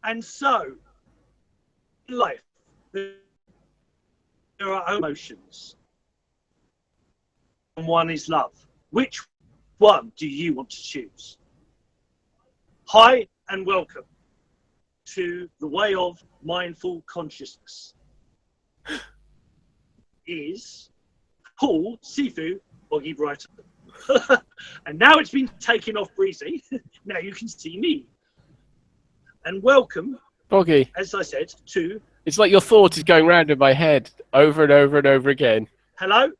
And so, in life, there are emotions. And one is love. Which one do you want to choose? Hi, and welcome to the Way of Mindful Consciousness. Is Paul, Sifu, Boggie, Brighton. And now it's been taken off Breezy. Now you can see me. And welcome, Boggie, as I said, to... It's like your thought is going round in my head over and over and over again. Hello?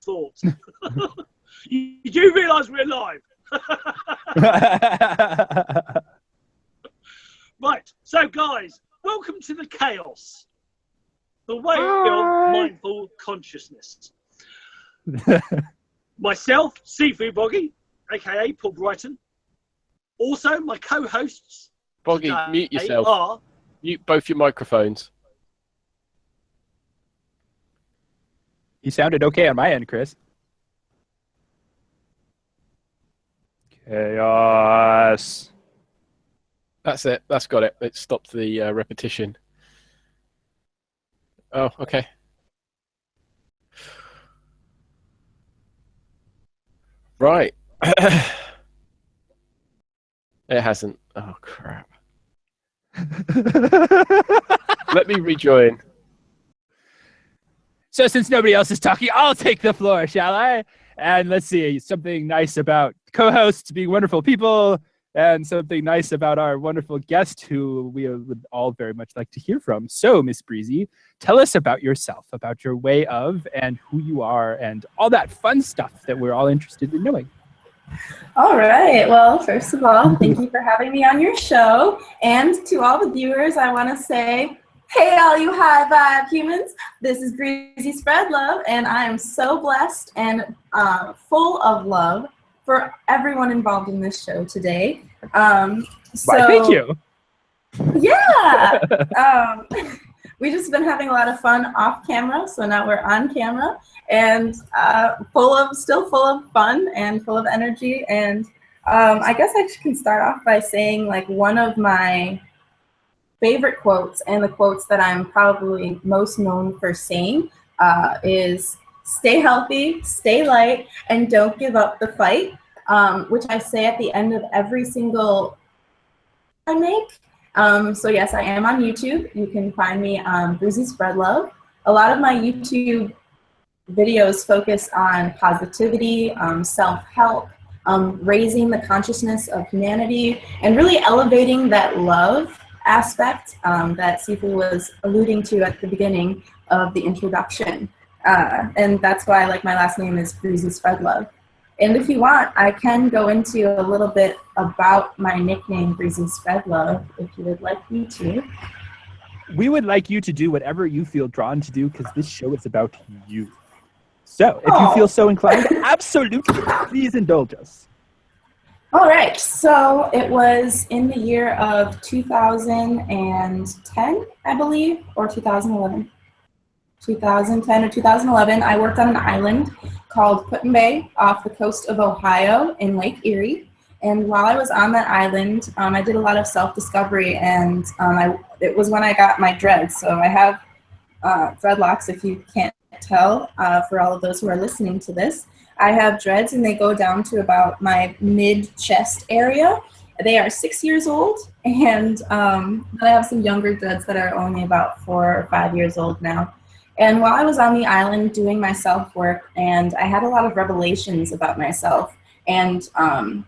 Thought. You do realise we're live? Right, so guys, welcome to the chaos. The Way of Mindful Consciousness. Myself, Sifu Boggie, aka Paul Brighton. Also, my co-hosts. Boggie, mute yourself. Mute both your microphones. You sounded okay on my end, Chris. Chaos. That's it. That's got it. It stopped the repetition. Oh, okay. Right. It hasn't. Oh, crap. Let me rejoin. So since nobody else is talking, I'll take the floor, shall I? And let's see, something nice about co-hosts being wonderful people, and something nice about our wonderful guest who we would all very much like to hear from. So, Miss Breezy, tell us about yourself, about your way of, and who you are, and all that fun stuff that we're all interested in knowing. All right. Well, first of all, thank you for having me on your show. And to all the viewers, I want to say, hey, all you high vibe humans, this is Breezy SpreadLove, and I am so blessed and full of love for everyone involved in this show today. Why, thank you. Yeah. We've just been having a lot of fun off camera, so now we're on camera, and still full of fun and full of energy. And I guess I can start off by saying, like, one of my favorite quotes, and the quotes that I'm probably most known for saying, is stay healthy, stay light, and don't give up the fight, which I say at the end of every single I make. So yes, I am on YouTube. You can find me on Breezy SpreadLove. A lot of my YouTube videos focus on positivity, self-help, raising the consciousness of humanity, and really elevating that love aspect that Sifu was alluding to at the beginning of the introduction. And that's why, like, my last name is Breezy SpreadLove. And if you want, I can go into a little bit about my nickname, Breezy SpreadLove, if you would like me to. We would like you to do whatever you feel drawn to do, because this show is about you. So, if you feel so inclined, absolutely, please indulge us. All right, so it was in the year of 2010, I believe, or 2011. 2010 or 2011, I worked on an island called Put in Bay off the coast of Ohio in Lake Erie. And while I was on that island, I did a lot of self-discovery, and it was when I got my dreads. So I have dreadlocks, if you can't tell, for all of those who are listening to this. I have dreads, and they go down to about my mid-chest area. They are 6 years old, and I have some younger dreads that are only about 4 or 5 years old now. And while I was on the island doing my self-work, and I had a lot of revelations about myself, and I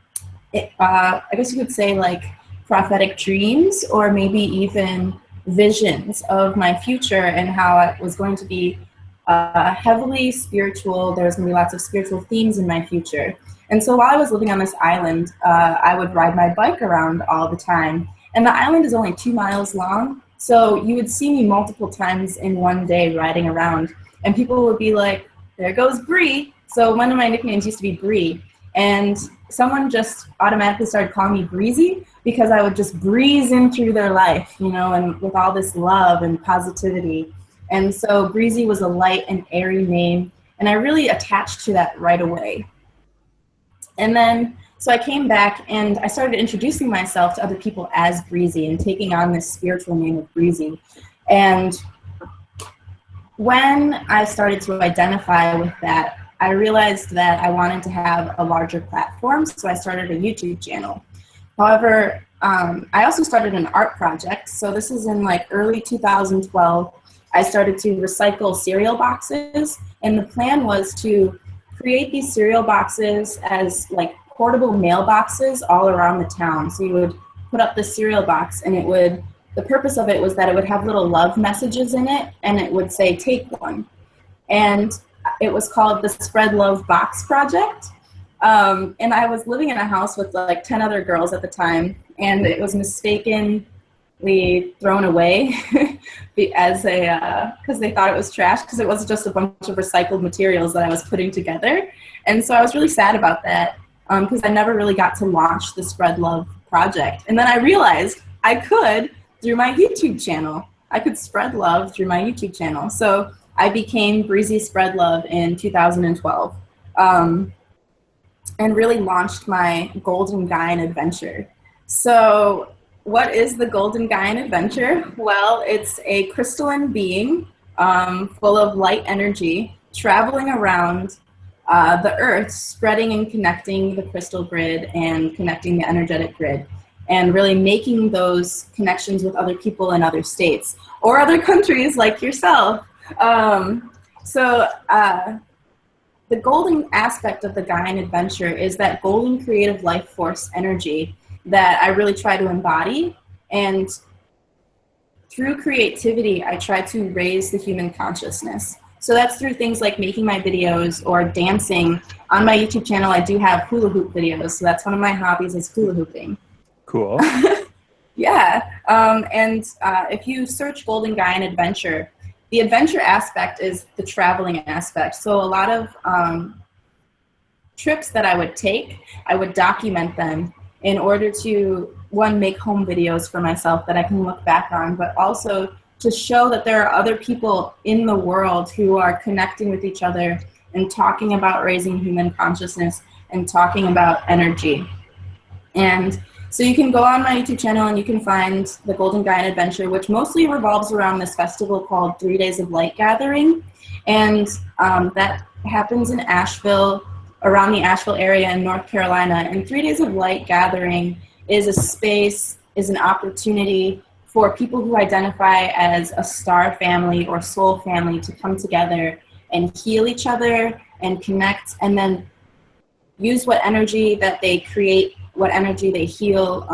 guess you could say, like, prophetic dreams, or maybe even visions of my future and how it was going to be heavily spiritual. There was going to be lots of spiritual themes in my future. And so while I was living on this island, I would ride my bike around all the time. And the island is only 2 miles long, so you would see me multiple times in one day riding around. And people would be like, there goes Bree. So one of my nicknames used to be Bree. And someone just automatically started calling me Breezy because I would just breeze in through their life, you know, and with all this love and positivity. And so Breezy was a light and airy name, and I really attached to that right away. And then So I came back and I started introducing myself to other people as Breezy and taking on this spiritual name of Breezy. And when I started to identify with that, I realized that I wanted to have a larger platform, so I started a YouTube channel. However, I also started an art project. So this is in like early 2012. I started to recycle cereal boxes, and the plan was to create these cereal boxes as like portable mailboxes all around the town. So you would put up the cereal box, and the purpose of it was that it would have little love messages in it, and it would say, take one. And it was called the SpreadLove Box Project. And I was living in a house with like 10 other girls at the time, and it was mistakenly thrown away as because they thought it was trash, because it was just a bunch of recycled materials that I was putting together. And so I was really sad about that, because I never really got to launch the SpreadLove project. And then I realized I could through my YouTube channel. I could spread love through my YouTube channel. So I became Breezy SpreadLove in 2012. And really launched my Golden Guyan adventure. So what is the Golden Guyan adventure? Well, it's a crystalline being full of light energy traveling around the earth, spreading and connecting the crystal grid and connecting the energetic grid, and really making those connections with other people in other states or other countries like yourself. The golden aspect of the Guyan adventure is that golden creative life force energy that I really try to embody. And through creativity, I try to raise the human consciousness. So that's through things like making my videos or dancing. On my YouTube channel, I do have hula hoop videos. So that's one of my hobbies, is hula hooping. Cool. Yeah. If you search Golden Guyan adventure, the adventure aspect is the traveling aspect. So a lot of trips that I would take, I would document them in order to, one, make home videos for myself that I can look back on, but also to show that there are other people in the world who are connecting with each other and talking about raising human consciousness and talking about energy. And so you can go on my YouTube channel and you can find the Golden Guyan Adventure, which mostly revolves around this festival called 3 Days of Light Gathering. And that happens in Asheville, around the Asheville area in North Carolina. And 3 Days of Light Gathering is a space, is an opportunity for people who identify as a star family or soul family to come together and heal each other and connect, and then use what energy that they create, what energy they heal,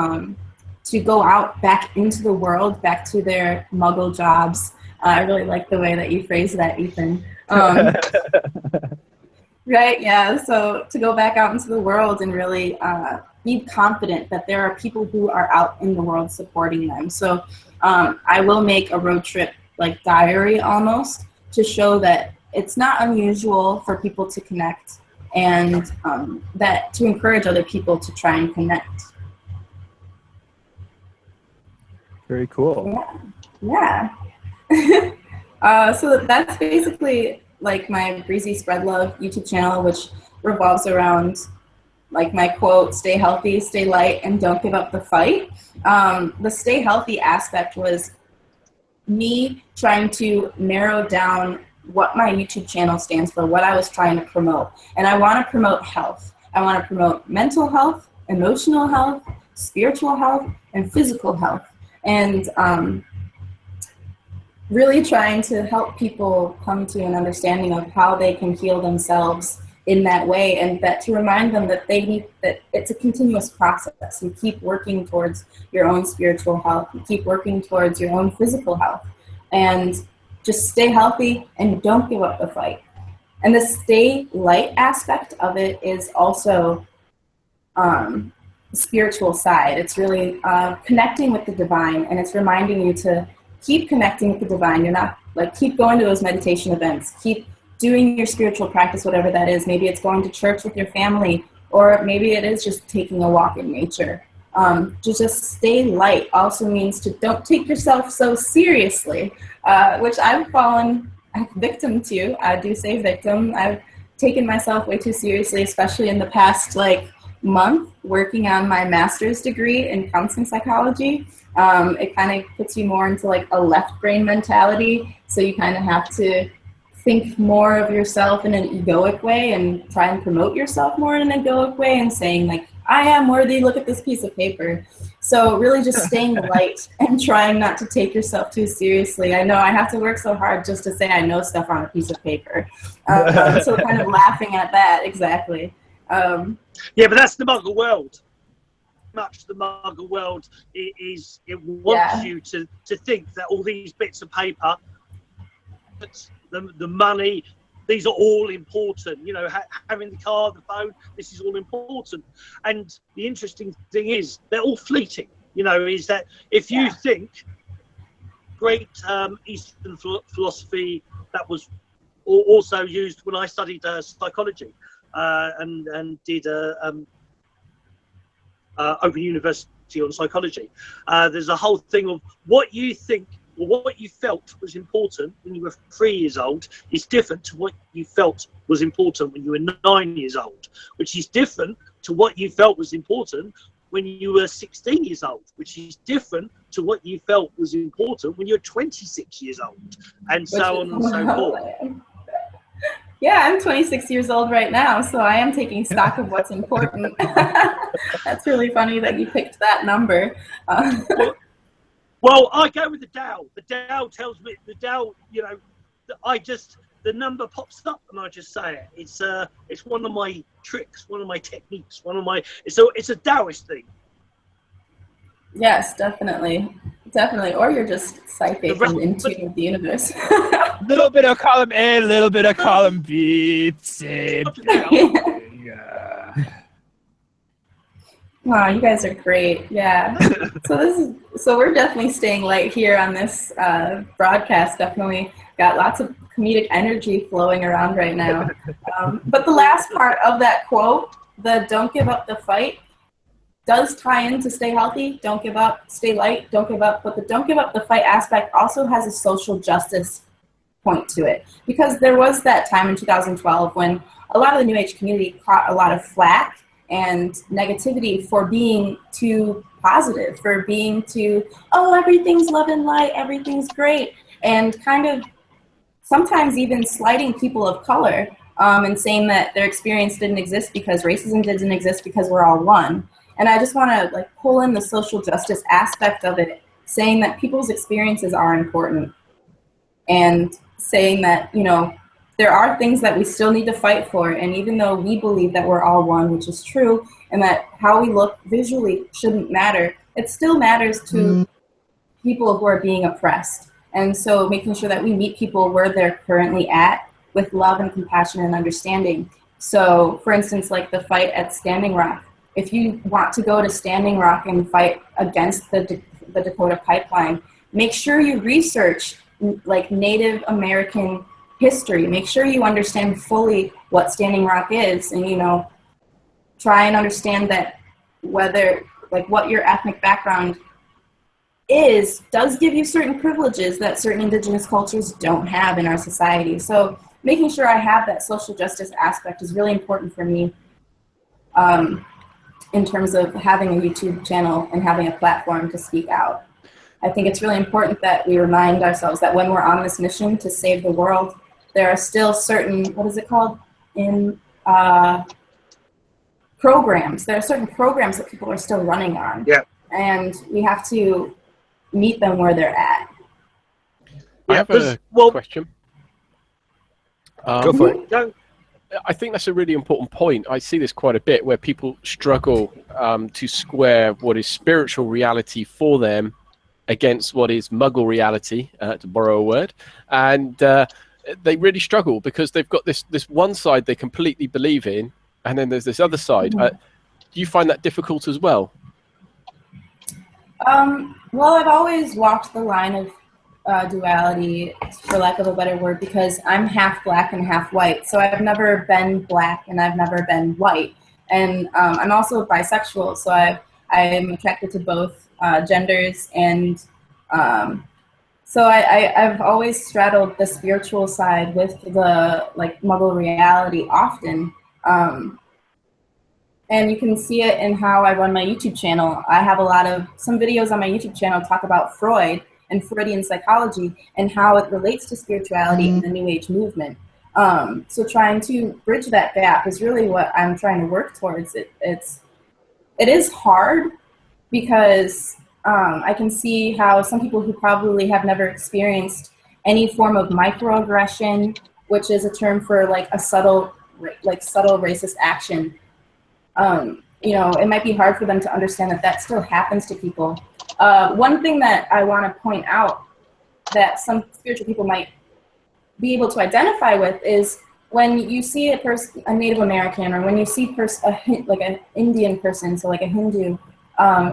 to go out back into the world, back to their muggle jobs. I really like the way that you phrased that, Ethan. Right, yeah, so to go back out into the world and really be confident that there are people who are out in the world supporting them. So I will make a road trip, like diary almost, to show that it's not unusual for people to connect, and that to encourage other people to try and connect. Very cool. Yeah. So that's basically like my Breezy SpreadLove YouTube channel, which revolves around like my quote, stay healthy, stay light, and don't give up the fight. The stay healthy aspect was me trying to narrow down what my YouTube channel stands for, what I was trying to promote. And I want to promote health. I want to promote mental health, emotional health, spiritual health, and physical health. And really trying to help people come to an understanding of how they can heal themselves in that way, and that to remind them that that it's a continuous process. You keep working towards your own spiritual health. You keep working towards your own physical health. And just stay healthy and don't give up the fight. And the stay light aspect of it is also the spiritual side. It's really connecting with the divine, and it's reminding you to keep connecting with the divine. You're not like, keep going to those meditation events, keep doing your spiritual practice, whatever that is. Maybe it's going to church with your family, or maybe it is just taking a walk in nature. To just stay light also means to don't take yourself so seriously, which I've fallen victim to. I do say victim. I've taken myself way too seriously, especially in the past month working on my master's degree in counseling psychology. It kind of puts you more into like a left brain mentality. So you kind of have to think more of yourself in an egoic way and try and promote yourself more in an egoic way and saying like, I am worthy, look at this piece of paper. So really just staying light and trying not to take yourself too seriously. I know I have to work so hard just to say I know stuff on a piece of paper. So kind of laughing at that, exactly. Yeah, but that's the Muggle world. Much the Muggle world is it wants you to think that all these bits of paper, the money, these are all important. You know, having the car, the phone, this is all important. And the interesting thing is they're all fleeting. You know, is that if you think great Eastern philosophy that was also used when I studied psychology and did Open University on psychology. There's a whole thing of what you think or what you felt was important when you were 3 years old is different to what you felt was important when you were 9 years old, which is different to what you felt was important when you were 16 years old, which is different to what you felt was important when you were 26 years old, and so on and so forth. Yeah, I'm 26 years old right now, so I am taking stock of what's important. That's really funny that you picked that number. Well, I go with the Tao. The Tao tells me, the Tao, you know, the number pops up and I just say it. It's one of my tricks, one of my techniques, it's a Taoist thing. Yes, definitely. Definitely. Or you're just psychic and in tune with the universe. Little bit of column A, little bit of column B. Same. Wow, you guys are great. Yeah. So we're definitely staying light here on this broadcast. Definitely got lots of comedic energy flowing around right now. But the last part of that quote, the "don't give up the fight," does tie into stay healthy, don't give up, stay light, don't give up. But the don't give up the fight aspect also has a social justice point to it. Because there was that time in 2012 when a lot of the New Age community caught a lot of flack and negativity for being too positive, for being too, oh, everything's love and light, everything's great, and kind of sometimes even slighting people of color and saying that their experience didn't exist because racism didn't exist because we're all one. And I just want to like pull in the social justice aspect of it, saying that people's experiences are important and saying that, you know, there are things that we still need to fight for. And even though we believe that we're all one, which is true, and that how we look visually shouldn't matter, it still matters to people who are being oppressed. And so making sure that we meet people where they're currently at with love and compassion and understanding. So for instance, like the fight at Standing Rock, if you want to go to Standing Rock and fight against the Dakota Pipeline, make sure you research like Native American history. Make sure you understand fully what Standing Rock is, and, you know, try and understand that whether, like, what your ethnic background is does give you certain privileges that certain indigenous cultures don't have in our society. So making sure I have that social justice aspect is really important for me. In terms of having a YouTube channel and having a platform to speak out. I think it's really important that we remind ourselves that when we're on this mission to save the world, there are still certain, what is it called, in programs. There are certain programs that people are still running on. Yeah. And we have to meet them where they're at. I have a question. Go for it. Go. I think that's a really important point. I see this quite a bit where people struggle to square what is spiritual reality for them against what is Muggle reality, to borrow a word. And they really struggle because they've got this one side they completely believe in, and then there's this other side. Do you find that difficult as well? Well, I've always walked the line of duality, for lack of a better word, because I'm half black and half white. So I've never been black and I've never been white. And I'm also bisexual, so I'm attracted to both genders. And so I've always straddled the spiritual side with the like Muggle reality often. And And you can see it in how I run my YouTube channel. I have some videos on my YouTube channel talk about Freud and Freudian psychology and how it relates to spirituality and the New Age movement. So trying to bridge that gap is really what I'm trying to work towards. It is hard because I can see how some people who probably have never experienced any form of microaggression, which is a term for like a subtle racist action, it might be hard for them to understand that still happens to people. One thing that I want to point out that some spiritual people might be able to identify with is when you see a Native American, or when you see like an Indian person, so like a Hindu,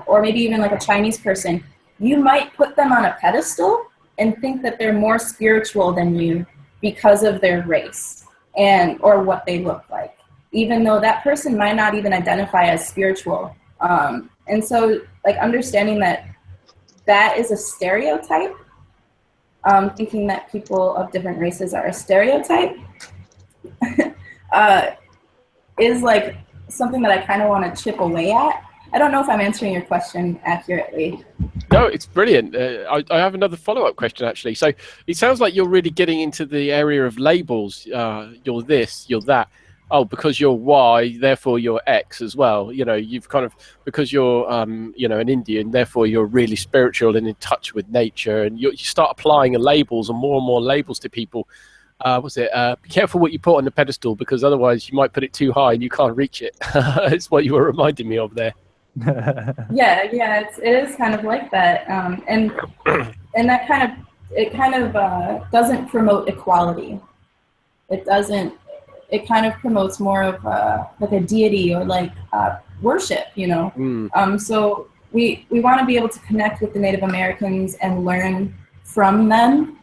or maybe even like a Chinese person, you might put them on a pedestal and think that they're more spiritual than you because of their race or what they look like, even though that person might not even identify as spiritual. And so like understanding that is a stereotype, thinking that people of different races are a stereotype, is like something that I kind of want to chip away at. I don't know if I'm answering your question accurately. No, it's brilliant. I have another follow-up question, actually. So it sounds like you're really getting into the area of labels. You're this, you're that. Oh, because you're Y, therefore you're X as well. You've kind of, because you're, an Indian, therefore you're really spiritual and in touch with nature. And you start applying labels and more labels to people. Be careful what you put on the pedestal, because otherwise you might put it too high and you can't reach it. It's what you were reminding me of there. Yeah, it is kind of like that, and that kind of doesn't promote equality. It doesn't. It kind of promotes more of like a deity or like worship, So we want to be able to connect with the Native Americans and learn from them,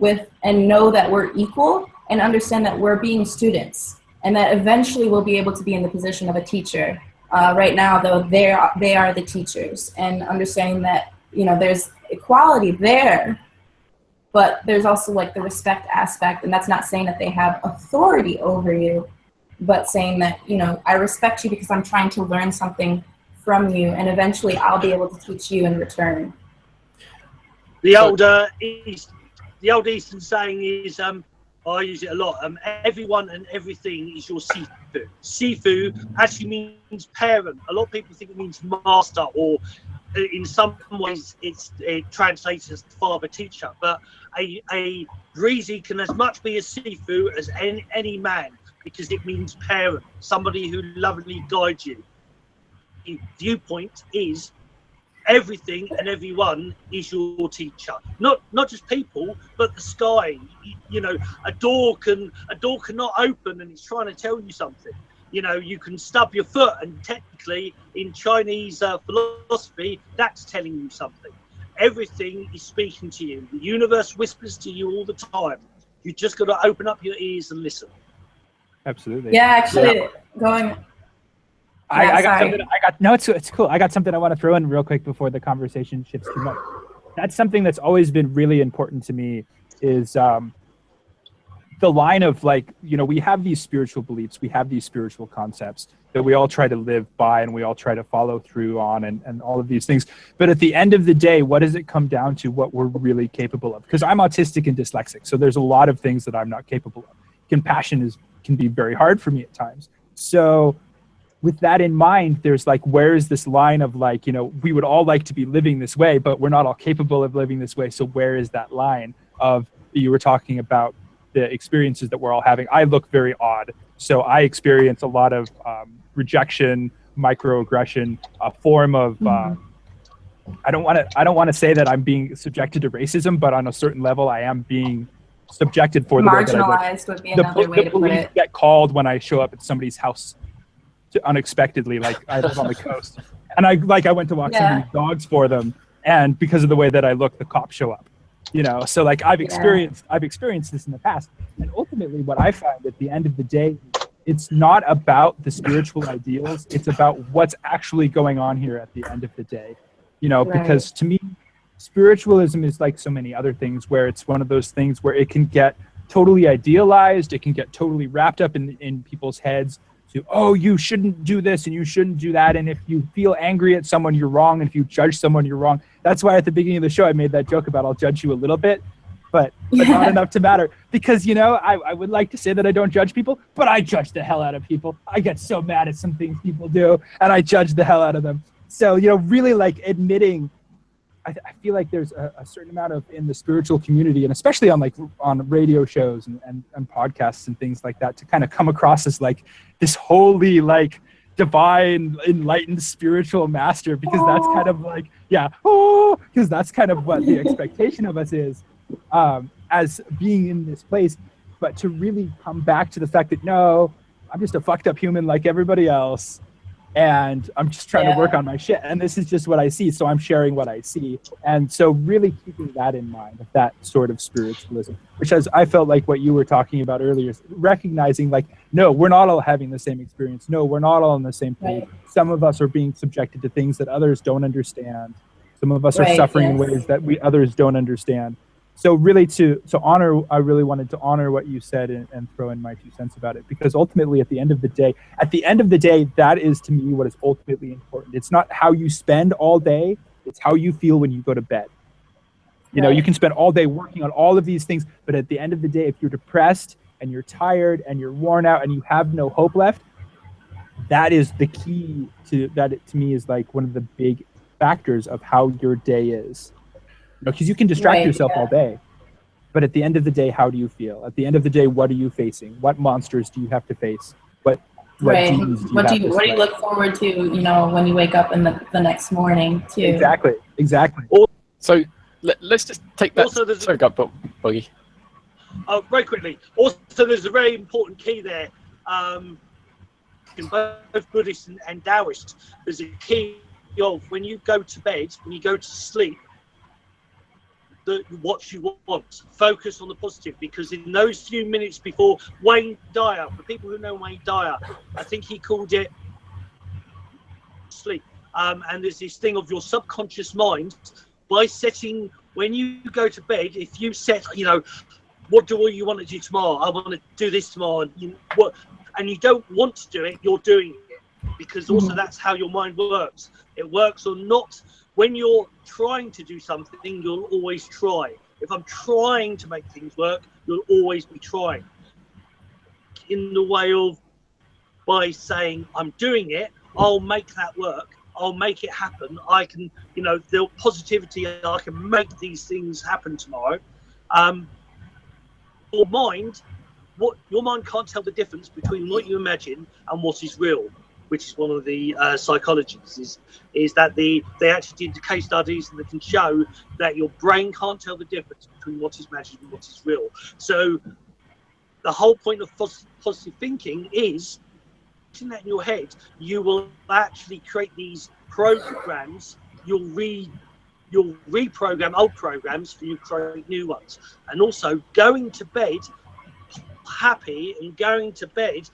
and know that we're equal, and understand that we're being students, and that eventually we'll be able to be in the position of a teacher. Right now, though, they are the teachers, and understanding that, there's equality there, but there's also like the respect aspect, and that's not saying that they have authority over you, but saying that, I respect you because I'm trying to learn something from you, and eventually I'll be able to teach you in return. The old Eastern saying is, I use it a lot. Everyone and everything is your Sifu. Sifu actually means parent. A lot of people think it means master, or in some ways it translates as father teacher. But a Breezy can as much be a Sifu as any man, because it means parent, somebody who lovingly guides you. The viewpoint is everything and everyone is your teacher, not just people, but the sky. A door cannot open and it's trying to tell you something. You can stub your foot, and technically in Chinese philosophy, that's telling you something. Everything is speaking to you. The universe whispers to you all the time. You just got to open up your ears and listen. Absolutely. Yeah, actually, going. It's cool. I got something I want to throw in real quick before the conversation shifts too much. That's something that's always been really important to me, is the line of we have these spiritual beliefs, we have these spiritual concepts that we all try to live by and we all try to follow through on, and all of these things. But at the end of the day, what does it come down to? What we're really capable of? Because I'm autistic and dyslexic, so there's a lot of things that I'm not capable of. Compassion can be very hard for me at times. So with that in mind, there's where is this line of we would all like to be living this way, but we're not all capable of living this way. So where is that line of, you were talking about the experiences that we're all having? I look very odd. So I experience a lot of rejection, microaggression, a form of, I don't want to say that I'm being subjected to racism, but on a certain level, I am being subjected for the way that I look. Marginalized would be another way to put it. The police get called when I show up at somebody's house unexpectedly. I live on the coast, and I went to walk somebody's dogs for them, and because of the way that I look, the cops show up. So I've experienced this in the past, and ultimately what I find at the end of the day, it's not about the spiritual ideals, it's about what's actually going on here at the end of the day. Because to me, spiritualism is like so many other things, where it's one of those things where it can get totally idealized, it can get totally wrapped up in people's heads, to, oh, you shouldn't do this and you shouldn't do that. And if you feel angry at someone, you're wrong. And if you judge someone, you're wrong. That's why at the beginning of the show, I made that joke about I'll judge you a little bit, but not enough to matter. Because, you know, I would like to say that I don't judge people, but I judge the hell out of people. I get so mad at some things people do, and I judge the hell out of them. So, you know, really like admitting, I feel like there's a certain amount of in the spiritual community, and especially on radio shows and podcasts and things like that, to kind of come across as like this holy, like divine, enlightened spiritual master, because that's kind of like, because that's kind of what the expectation of us is, as being in this place. But to really come back to the fact that, no, I'm just a fucked up human like everybody else. And I'm just trying to work on my shit. And this is just what I see. So I'm sharing what I see. And so really keeping that in mind, that sort of spiritualism, which I felt like what you were talking about earlier, is recognizing like, no, we're not all having the same experience. No, we're not all on the same page. Right. Some of us are being subjected to things that others don't understand. Some of us are suffering in ways that others don't understand. So really to honor, I really wanted to honor what you said and throw in my 2 cents about it, because ultimately at the end of the day, that is to me what is ultimately important. It's not how you spend all day, it's how you feel when you go to bed. You know, you can spend all day working on all of these things, but at the end of the day, if you're depressed and you're tired and you're worn out and you have no hope left, that is the key to that. It, to me, is like one of the big factors of how your day is. Because you can distract yourself all day, but at the end of the day, how do you feel? At the end of the day, what are you facing? What monsters do you have to face? What demons do you what do you look forward to? You know, when you wake up in the next morning, too. Exactly. So let's just take that. Also, sorry, go on, Boggie. Very quickly. Also, there's a very important key there. In both Buddhist and Taoist, there's a key of when you go to bed, when you go to sleep, what you want. Focus on the positive, because in those few minutes before Wayne Dyer, for people who know Wayne Dyer, I think he called it sleep. And there's this thing of your subconscious mind, by setting, when you go to bed, if you set, you know, what do you want to do tomorrow? I want to do this tomorrow. And you don't want to do it, you're doing it. Because also that's how your mind works. It works or not. When you're trying to do something, you'll always try. If I'm trying to make things work, you'll always be trying. In the way of, by saying, I'm doing it, I'll make that work. I'll make it happen. I can, you know, the positivity, I can make these things happen tomorrow. Your mind can't tell the difference between what you imagine and what is real, which is one of the psychologists, is that they actually did the case studies, and they can show that your brain can't tell the difference between what is imagined and what is real. So the whole point of positive thinking is, in that in your head, you will actually create these programs. You'll reprogram old programs for you to create new ones. And also going to bed happy and going to bed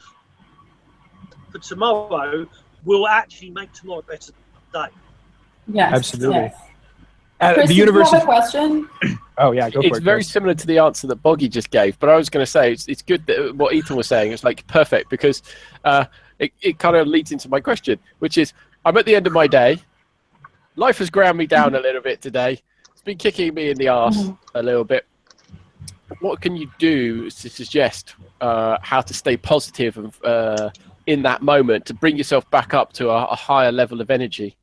for tomorrow will actually make tomorrow a better day. Yes, absolutely. Yes. Chris, the universe you have a question? Oh yeah, go for it. It's very similar to the answer that Boggie just gave, but I was going to say it's good that what Ethan was saying is like perfect, because it kind of leads into my question, which is, I'm at the end of my day. Life has ground me down a little bit today. It's been kicking me in the arse a little bit. What can you do to suggest how to stay positive and in that moment to bring yourself back up to a higher level of energy?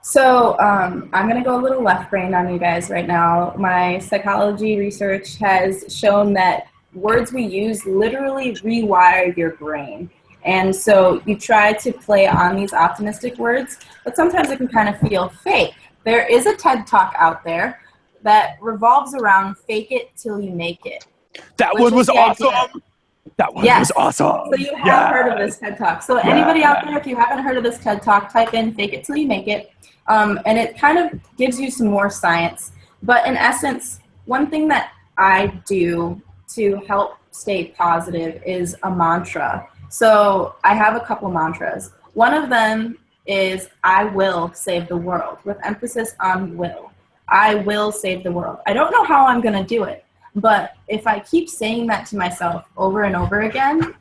So I'm going to go a little left brain on you guys right now. My psychology research has shown that words we use literally rewire your brain. And so you try to play on these optimistic words, but sometimes it can kind of feel fake. There is a TED Talk out there that revolves around fake it till you make it. That one was awesome. That one was awesome. So you have heard of this TED Talk. So anybody out there, if you haven't heard of this TED Talk, type in fake it till you make it. And it kind of gives you some more science. But in essence, one thing that I do to help stay positive is a mantra. So I have a couple mantras. One of them is, I will save the world, with emphasis on will. I will save the world. I don't know how I'm going to do it, but if I keep saying that to myself over and over again,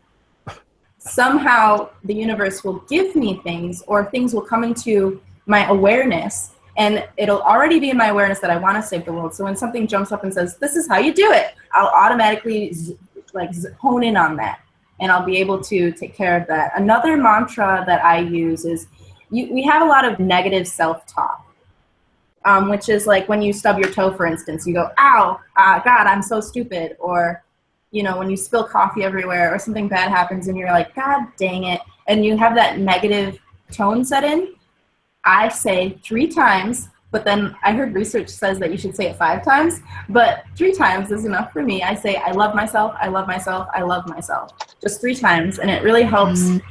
somehow the universe will give me things, or things will come into my awareness, and it'll already be in my awareness that I want to save the world. So when something jumps up and says, this is how you do it, I'll automatically hone in on that, and I'll be able to take care of that. Another mantra that I use is, we have a lot of negative self-talk, which is like when you stub your toe, for instance, you go, ow, God, I'm so stupid. Or, you know, when you spill coffee everywhere or something bad happens and you're like, God dang it. And you have that negative tone set in. I say 3 times, but then I heard research says that you should say it 5 times, but 3 times is enough for me. I say, I love myself, I love myself, I love myself. Just 3 times. And it really helps my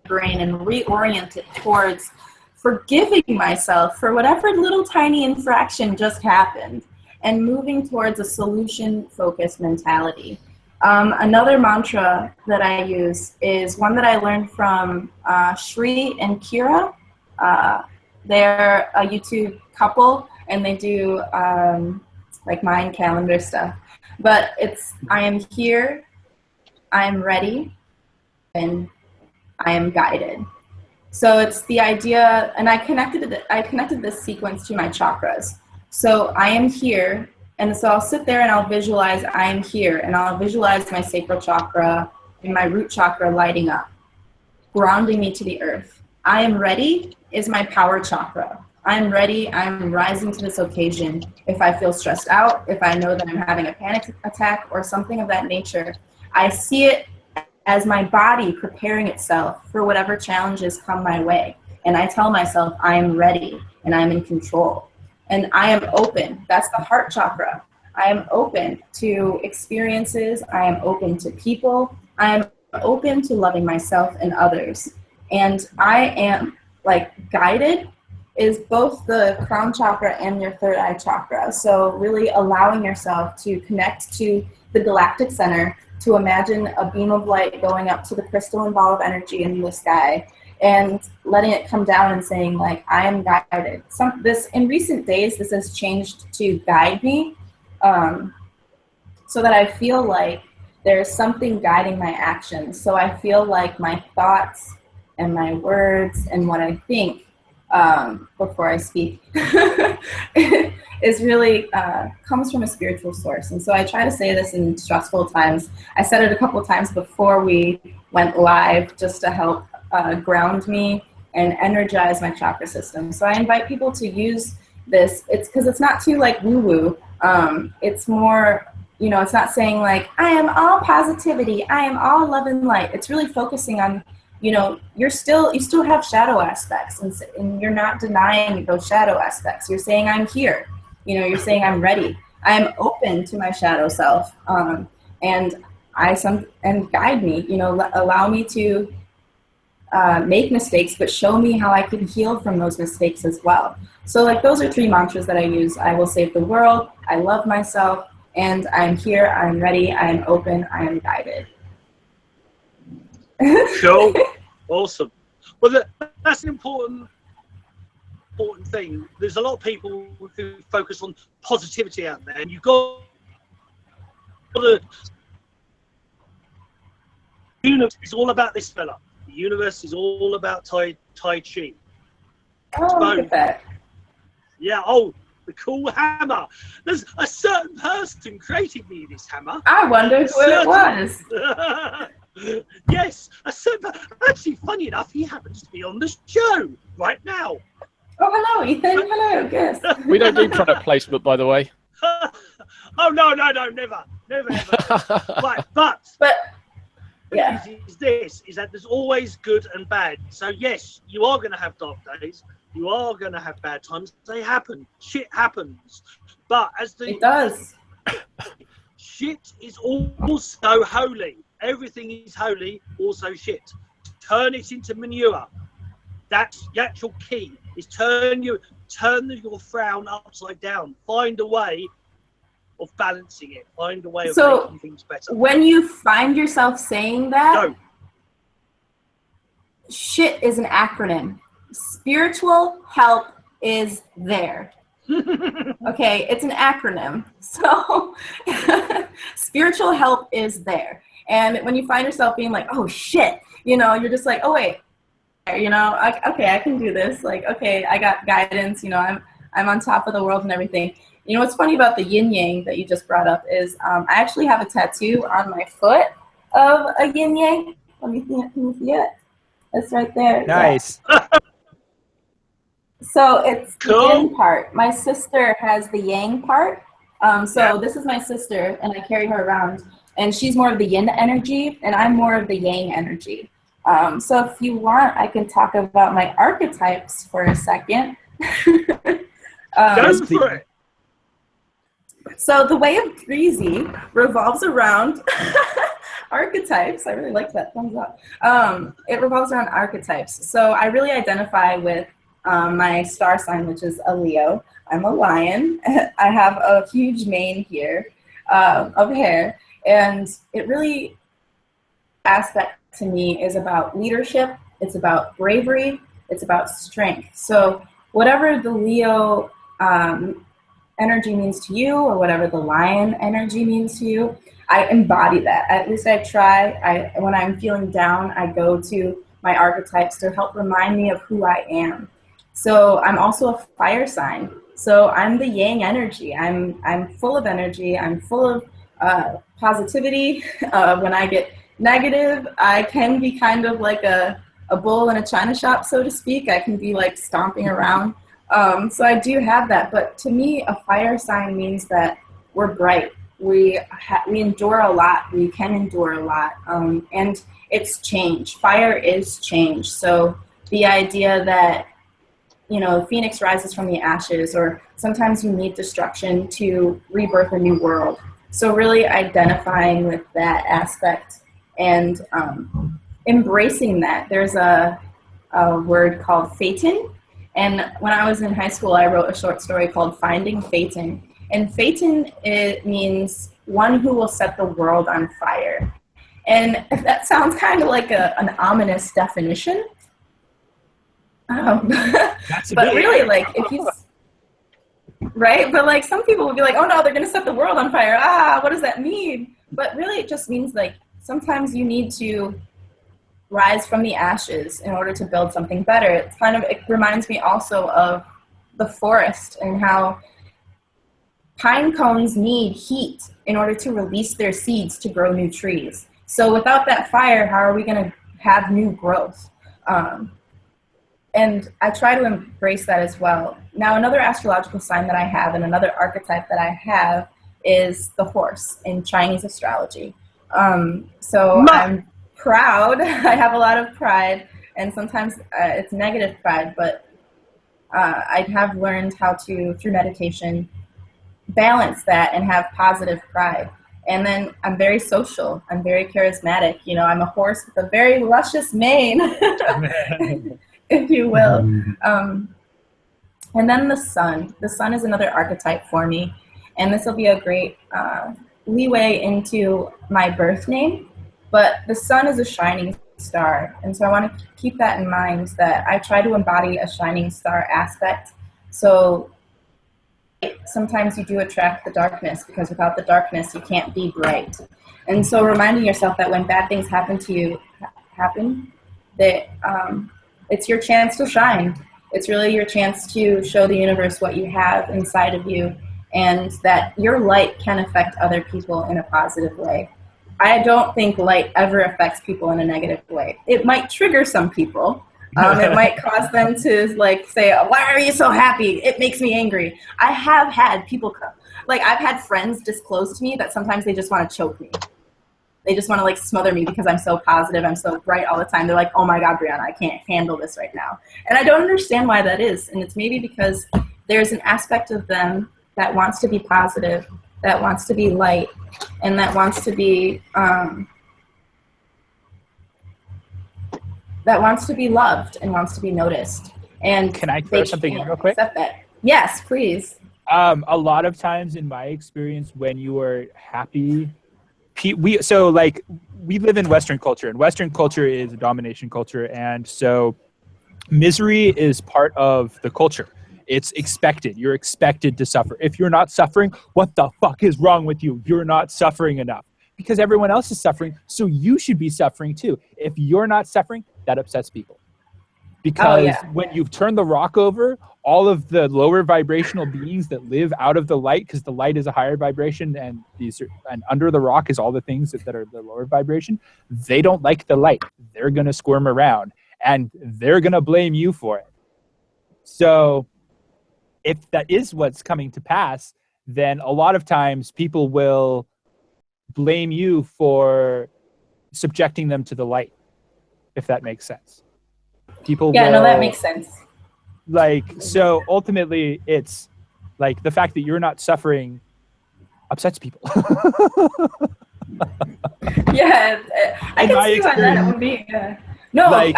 brain and reorient it towards forgiving myself for whatever little tiny infraction just happened, and moving towards a solution-focused mentality. Another mantra that I use is one that I learned from Shri and Kira. They're a YouTube couple, and they do like mind calendar stuff. But it's, I am here, I am ready, and I am guided. So it's the idea, and I connected this sequence to my chakras. So I am here, and so I'll sit there and I'll visualize I am here, and I'll visualize my sacral chakra and my root chakra lighting up, grounding me to the earth. I am ready is my power chakra. I'm ready, I'm rising to this occasion. If I feel stressed out, if I know that I'm having a panic attack or something of that nature, I see it as my body preparing itself for whatever challenges come my way. And I tell myself I am ready and I'm in control. And I am open. That's the heart chakra. I am open to experiences. I am open to people. I am open to loving myself and others. And I am guided is both the crown chakra and your third eye chakra. So really allowing yourself to connect to the galactic center, to imagine a beam of light going up to the crystalline ball of energy in the sky, and letting it come down and saying, like, I am guided. In recent days, this has changed to guide me, so that I feel like there's something guiding my actions. So I feel like my thoughts and my words and what I think before I speak is really comes from a spiritual source. And so I try to say this in stressful times. I said it a couple of times before we went live, just to help ground me and energize my chakra system. So I invite people to use this. It's because it's not too woo-woo. It's more, it's not saying I am all positivity, I am all love and light. It's really focusing on, you still have shadow aspects, and you're not denying those shadow aspects. You're saying I'm here. You're saying I'm ready. I'm open to my shadow self, and guide me. Allow me to make mistakes, but show me how I can heal from those mistakes as well. So those are 3 mantras that I use. I will save the world. I love myself, and I'm here. I'm ready. I am open. I am guided. Cool. Awesome. Well, that's an important thing. There's a lot of people who focus on positivity out there, and you've got the universe is all about this fella. The universe is all about Tai Chi. Oh, look at that. Yeah. Oh, the cool hammer. There's a certain person created me this hammer. I wondered who it was. Yes, actually, funny enough, he happens to be on the show right now. Oh, hello, Ethan. Hello, yes. We don't do product placement, by the way. Oh, no, never. Right, but yeah, is that there's always good and bad. So yes, you are going to have dark days. You are going to have bad times. They happen. Shit happens. But it does. Shit is also holy. Everything is holy, also shit. Turn it into manure. That's the actual key. Is turn your frown upside down. Find a way of balancing it. Find a way of making things better. When you find yourself saying that, SHIT is an acronym. Spiritual help is there. Okay, it's an acronym. So spiritual help is there. And when you find yourself being like, oh shit, you know, you're just like, oh wait, you know, okay, I can do this. Like, okay, I got guidance, you know, I'm on top of the world and everything. You know, what's funny about the yin yang that you just brought up is I actually have a tattoo on my foot of a yin yang. Let me see it. Can you see it? It's right there. Nice. Yeah. So it's Cool. the yin part. My sister has the yang part. So this is my sister, and I carry her around. And she's more of the yin energy, and I'm more of the yang energy. So if you want, I can talk about my archetypes for a second. Go for it. So the way of Breezy revolves around archetypes. I really like that. Thumbs up. It revolves around archetypes. So I really identify with my star sign, which is a Leo. I'm a lion. I have a huge mane here of hair. And it really, aspect to me is about leadership. It's about bravery. It's about strength. So whatever the Leo energy means to you, or whatever the lion energy means to you, I embody that. At least I try. When I'm feeling down, I go to my archetypes to help remind me of who I am. So I'm also a fire sign. So I'm the yang energy. I'm full of energy. I'm full of positivity. When I get negative, I can be kind of like a bull in a china shop, so to speak. I can be like stomping around. So I do have that. But to me, a fire sign means that we're bright. We endure a lot. We can endure a lot. And it's change. Fire is change. So the idea that, you know, Phoenix rises from the ashes, or sometimes you need destruction to rebirth a new world. So really identifying with that aspect and embracing that. There's a word called Phaeton. And when I was in high school, I wrote a short story called Finding Phaeton. And Phaeton, it means one who will set the world on fire. And that sounds kind of like an ominous definition. But really, like, if you, right? But like, some people would be like, oh no, they're going to set the world on fire. What does that mean? But really, it just means like, sometimes you need to rise from the ashes in order to build something better. It reminds me also of the forest and how pine cones need heat in order to release their seeds to grow new trees. So without that fire, how are we going to have new growth? And I try to embrace that as well. Now, another astrological sign that I have and another archetype that I have is the horse in Chinese astrology. So I'm proud. I have a lot of pride, and sometimes it's negative pride, but I have learned how to, through meditation, balance that and have positive pride. And then I'm very social. I'm very charismatic. You know, I'm a horse with a very luscious mane, if you will. And then the sun. The sun is another archetype for me. And this will be a great leeway into my birth name. But the sun is a shining star. And so I want to keep that in mind, that I try to embody a shining star aspect. So sometimes you do attract the darkness, because without the darkness, you can't be bright. And so reminding yourself that when bad things happen to you, that it's your chance to shine. It's really your chance to show the universe what you have inside of you, and that your light can affect other people in a positive way. I don't think light ever affects people in a negative way. It might trigger some people. It might cause them to like say, why are you so happy? It makes me angry. I have had people come. Like, I've had friends disclose to me that sometimes they just want to choke me. They just want to like smother me because I'm so positive. I'm so bright all the time. They're like, oh my God, Brianna, I can't handle this right now. And I don't understand why that is. And it's maybe because there's an aspect of them that wants to be positive, that wants to be light, and that wants to be loved and wants to be noticed. And can I throw something in real quick? That. Yes, please. A lot of times in my experience, when you are happy, we live in Western culture, and Western culture is a domination culture, and so misery is part of the culture. It's expected. You're expected to suffer. If you're not suffering, what the fuck is wrong with you? You're not suffering enough. Because everyone else is suffering, so you should be suffering too. If you're not suffering, that upsets people. Because when you've turned the rock over, all of the lower vibrational beings that live out of the light, because the light is a higher vibration, and under the rock is all the things that are the lower vibration, they don't like the light. They're going to squirm around, and they're going to blame you for it. So if that is what's coming to pass, then a lot of times people will blame you for subjecting them to the light, if that makes sense. People no, that makes sense. Like, so ultimately it's like the fact that you're not suffering upsets people. Yeah, I can see why that would be. No, like,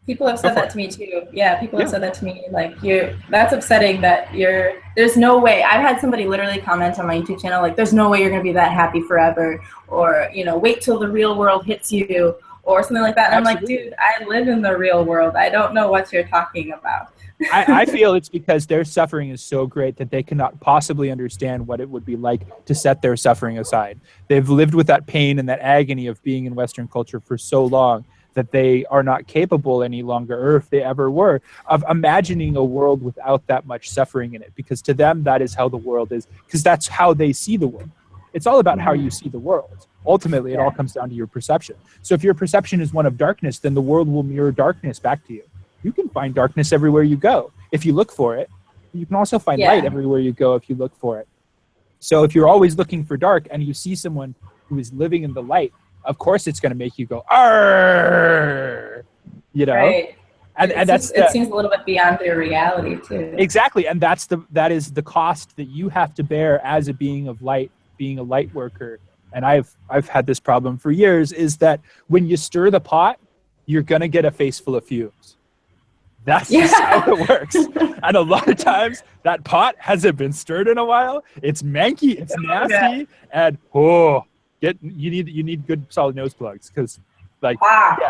people have said that to me too. Yeah, people have said that to me. Like, that's upsetting that there's no way. I've had somebody literally comment on my YouTube channel, like, there's no way you're going to be that happy forever. Or, wait till the real world hits you. Or something like that. And absolutely. I'm like, dude, I live in the real world. I don't know what you're talking about. I feel it's because their suffering is so great that they cannot possibly understand what it would be like to set their suffering aside. They've lived with that pain and that agony of being in Western culture for so long that they are not capable any longer, or if they ever were, of imagining a world without that much suffering in it. Because to them, that is how the world is, because that's how they see the world. It's all about how you see the world. Ultimately, it all comes down to your perception. So if your perception is one of darkness, then the world will mirror darkness back to you. You can find darkness everywhere you go if you look for it. You can also find light everywhere you go if you look for it. So if you're always looking for dark and you see someone who is living in the light, of course it's going to make you go, "Arr!" Right. And it seems a little bit beyond their reality too. Exactly, and that is the cost that you have to bear as a being of light, being a light worker. And I've had this problem for years, is that when you stir the pot, you're going to get a face full of fumes. That's just how it works. And a lot of times that pot hasn't been stirred in a while. It's manky, it's nasty, and you need good solid nose plugs, because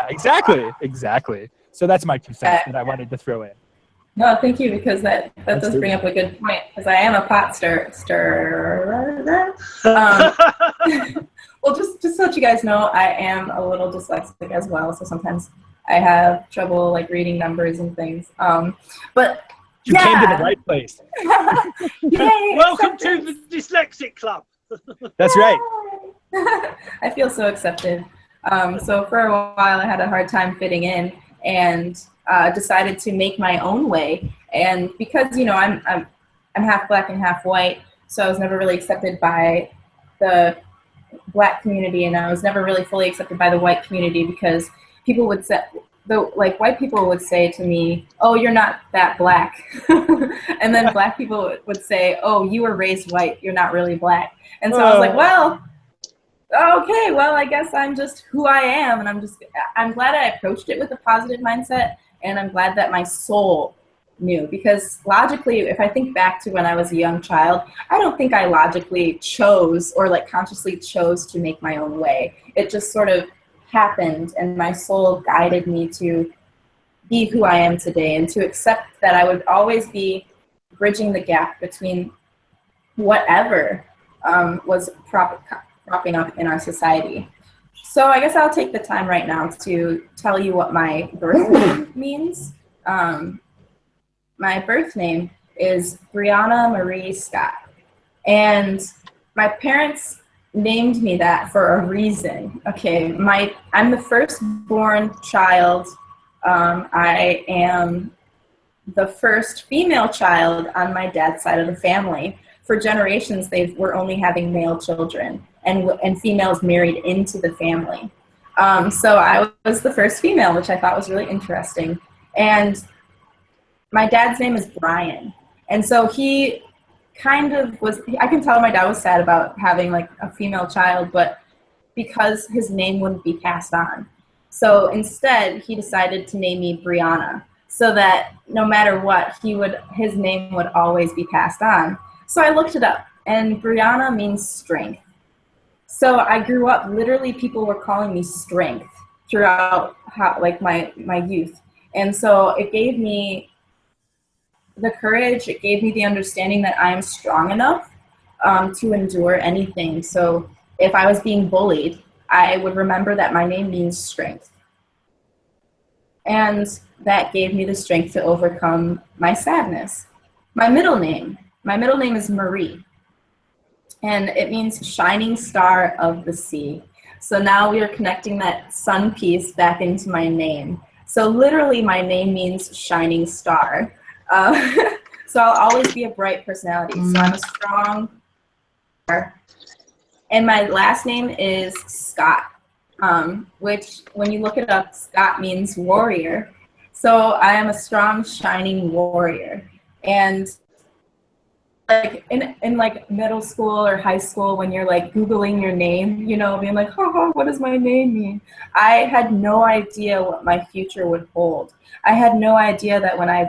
exactly. So that's my 2 cents that I wanted to throw in. No, thank you, because that does bring up a good point, because I am a pot stirrer. Well, just to let you guys know, I am a little dyslexic as well, so sometimes I have trouble like reading numbers and things. But you came to the right place. Yay, welcome to the dyslexic club. That's right. I feel so accepted. So for a while, I had a hard time fitting in, and decided to make my own way. And because I'm half black and half white, so I was never really accepted by the black community, and I was never really fully accepted by the white community, because people would say, white people would say to me, "Oh, you're not that black," and then black people would say, "Oh, you were raised white, you're not really black." And so I was like, well, okay, well, I guess I'm just who I am, and I'm glad I approached it with a positive mindset, and I'm glad that my soul knew, because logically, if I think back to when I was a young child, I don't think I logically chose or consciously chose to make my own way. It just sort of happened, and my soul guided me to be who I am today, and to accept that I would always be bridging the gap between whatever was propping up in our society. So I guess I'll take the time right now to tell you what my birth name means. My birth name is Brianna Breezy Scott, and my parents named me that for a reason. Okay, I'm the firstborn child. I am the first female child on my dad's side of the family. For generations, they were only having male children, and females married into the family. So I was the first female, which I thought was really interesting. And my dad's name is Brian. And so he kind of was, I can tell my dad was sad about having a female child, but because his name wouldn't be passed on. So instead, he decided to name me Brianna, so that no matter what, his name would always be passed on. So I looked it up, and Brianna means strength. So I grew up, literally people were calling me strength throughout my youth. And so it gave me the courage. It gave me the understanding that I'm strong enough to endure anything. So if I was being bullied, I would remember that my name means strength. And that gave me the strength to overcome my sadness. My middle name is Marie. And it means shining star of the sea. So now we are connecting that sun piece back into my name. So literally my name means shining star. So I'll always be a bright personality. So I'm a strong star. And my last name is Scott, which when you look it up, Scott means warrior. So I am a strong, shining warrior. And like in like middle school or high school, when you're like Googling your name, you know, being like, oh, what does my name mean? I had no idea what my future would hold. I had no idea that when I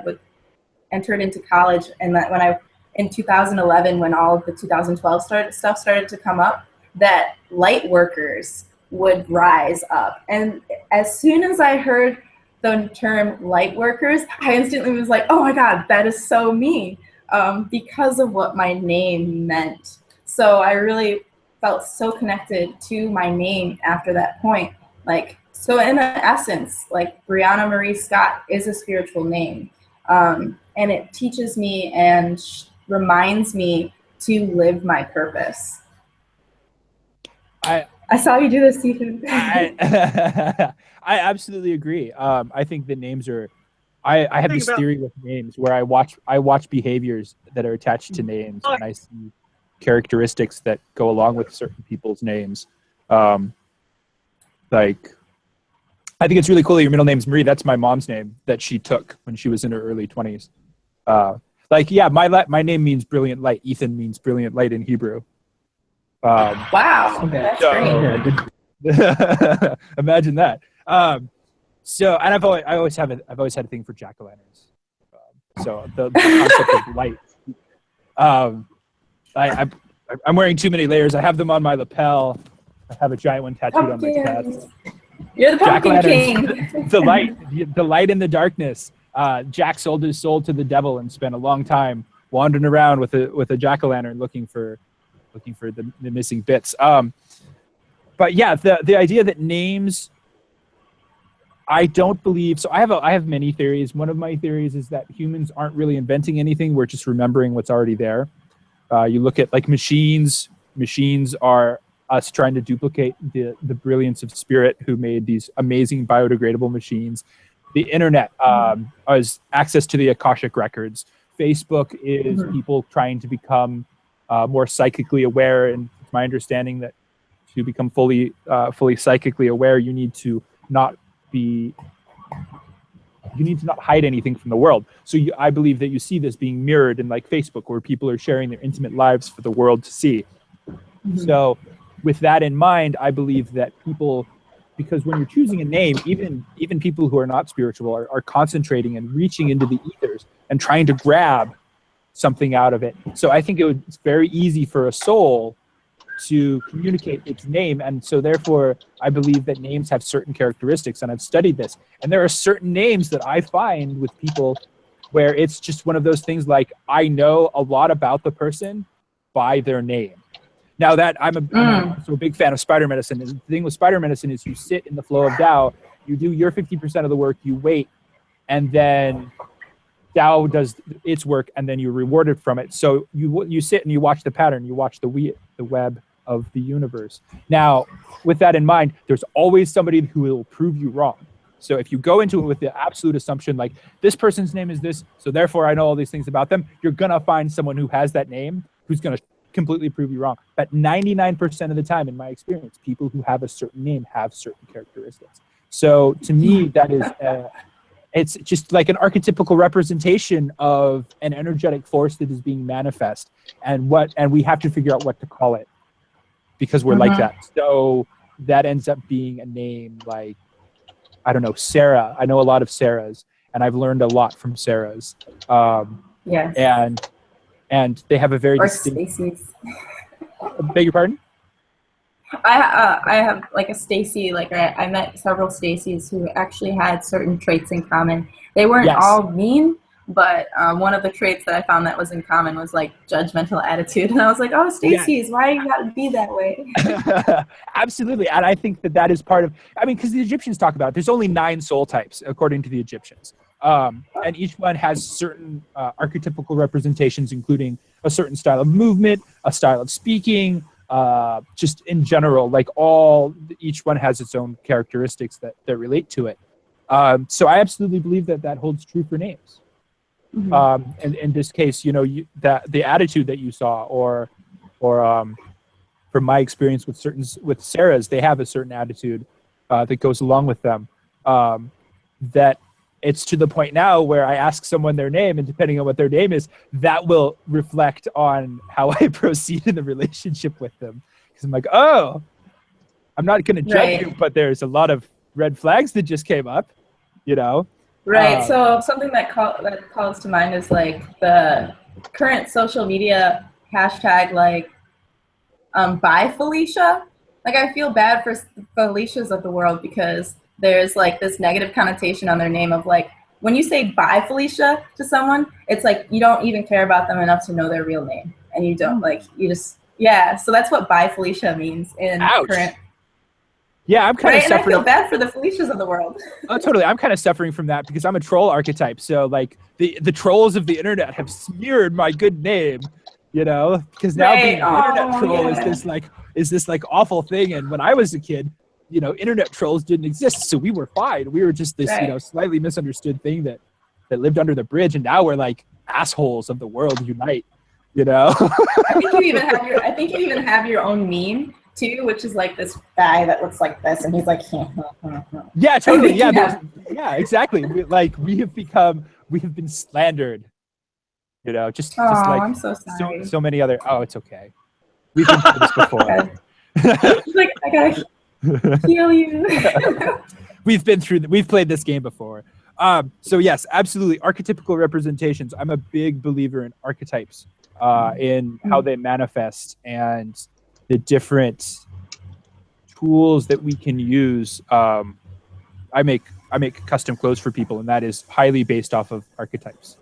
entered into college, and that when in 2011, when all of the 2012 stuff started to come up, that light workers would rise up. And as soon as I heard the term light workers, I instantly was like, oh my God, that is so me, because of what my name meant. So I really felt so connected to my name after that point. Like, so in essence, like Brianna Marie Scott is a spiritual name. And it teaches me and reminds me to live my purpose. I saw you do this, Stephen. I absolutely agree. I think that names are. I have this theory with names where I watch behaviors that are attached to names, and I see characteristics that go along with certain people's names. Like, I think it's really cool that your middle name's Marie. That's my mom's name that she took when she was in her early 20s. Like, yeah, my name means brilliant light. Ethan means brilliant light in Hebrew. Wow, that's great. Imagine that. So, and I've always had a thing for jack-o'-lanterns. So the concept of light. I'm wearing too many layers. I have them on my lapel. I have a giant one tattooed on my chest. You're the pumpkin king. the light in the darkness. Jack sold his soul to the devil and spent a long time wandering around with a jack-o'-lantern looking for the missing bits. But yeah, the idea that names, I don't believe so. I have many theories. One of my theories is that humans aren't really inventing anything. We're just remembering what's already there. You look at like machines. Machines are us trying to duplicate the brilliance of Spirit, who made these amazing biodegradable machines. The internet is access to the Akashic records. Facebook is people trying to become more psychically aware. And it's my understanding that to become fully psychically aware, you need to not hide anything from the world. So I believe that you see this being mirrored in like Facebook, where people are sharing their intimate lives for the world to see. So with that in mind, I believe that people, because when you're choosing a name, even people who are not spiritual are concentrating and reaching into the ethers and trying to grab something out of it. So I think it's very easy for a soul to communicate its name. And so therefore, I believe that names have certain characteristics, and I've studied this. And there are certain names that I find with people where it's just one of those things like, I know a lot about the person by their name. Now that I'm also a big fan of spider medicine. And the thing with spider medicine is you sit in the flow of Tao, you do your 50% of the work, you wait, and then Tao does its work, and then you're rewarded from it. So you sit and you watch the pattern, you watch the web of the universe. Now, with that in mind, there's always somebody who will prove you wrong. So if you go into it with the absolute assumption, like, this person's name is this, so therefore I know all these things about them, you're going to find someone who has that name who's going to completely prove you wrong. But 99% of the time, in my experience, people who have a certain name have certain characteristics. So to me, that is, it's just like an archetypical representation of an energetic force that is being manifest, and we have to figure out what to call it, because we're like that. So that ends up being a name like, I don't know, Sarah. I know a lot of Sarahs, and I've learned a lot from Sarahs. Yes. And they have a very distinct. Stacey's. Beg your pardon? I have like a Stacy. Like I met several Stacys who actually had certain traits in common. They weren't all mean, But one of the traits that I found that was in common was like judgmental attitude. And I was like, oh, Stacey's, why you gotta be that way? Absolutely. And I think that is part of, because the Egyptians talk about, there's only 9 soul types according to the Egyptians. And each one has certain archetypical representations, including a certain style of movement, a style of speaking, just in general, like each one has its own characteristics that relate to it. So I absolutely believe that holds true for names. Mm-hmm. And in this case, that the attitude that you saw, or from my experience with Sarah's, they have a certain attitude that goes along with them. That it's to the point now where I ask someone their name, and depending on what their name is, that will reflect on how I proceed in the relationship with them. Because I'm like, oh, I'm not going to judge you, but there's a lot of red flags that just came up, Right. So something that calls to mind is like the current social media hashtag, like bye Felicia. Like, I feel bad for Felicias of the world, because there's like this negative connotation on their name of like, when you say bye Felicia to someone, it's like you don't even care about them enough to know their real name, and you don't so that's what bye Felicia means in current. Yeah, I'm kind of suffering. And I feel bad for the Felicias of the world. Oh, totally. I'm kind of suffering from that because I'm a troll archetype. So like the trolls of the internet have smeared my good name, because now being an internet troll is this awful thing. And when I was a kid, internet trolls didn't exist, so we were fine. We were just this, slightly misunderstood thing that lived under the bridge, and now we're like assholes of the world unite. I think you even have your own meme too, which is like this guy that looks like this, and he's like, yeah, totally, yeah, exactly. We have been slandered. Just like I'm so sorry. So many other. Oh, it's okay. We've been through this before. He's like, I gotta heal you. We've played this game before. So yes, absolutely. Archetypical representations. I'm a big believer in archetypes, in how they manifest and the different tools that we can use. I make custom clothes for people, and that is highly based off of archetypes.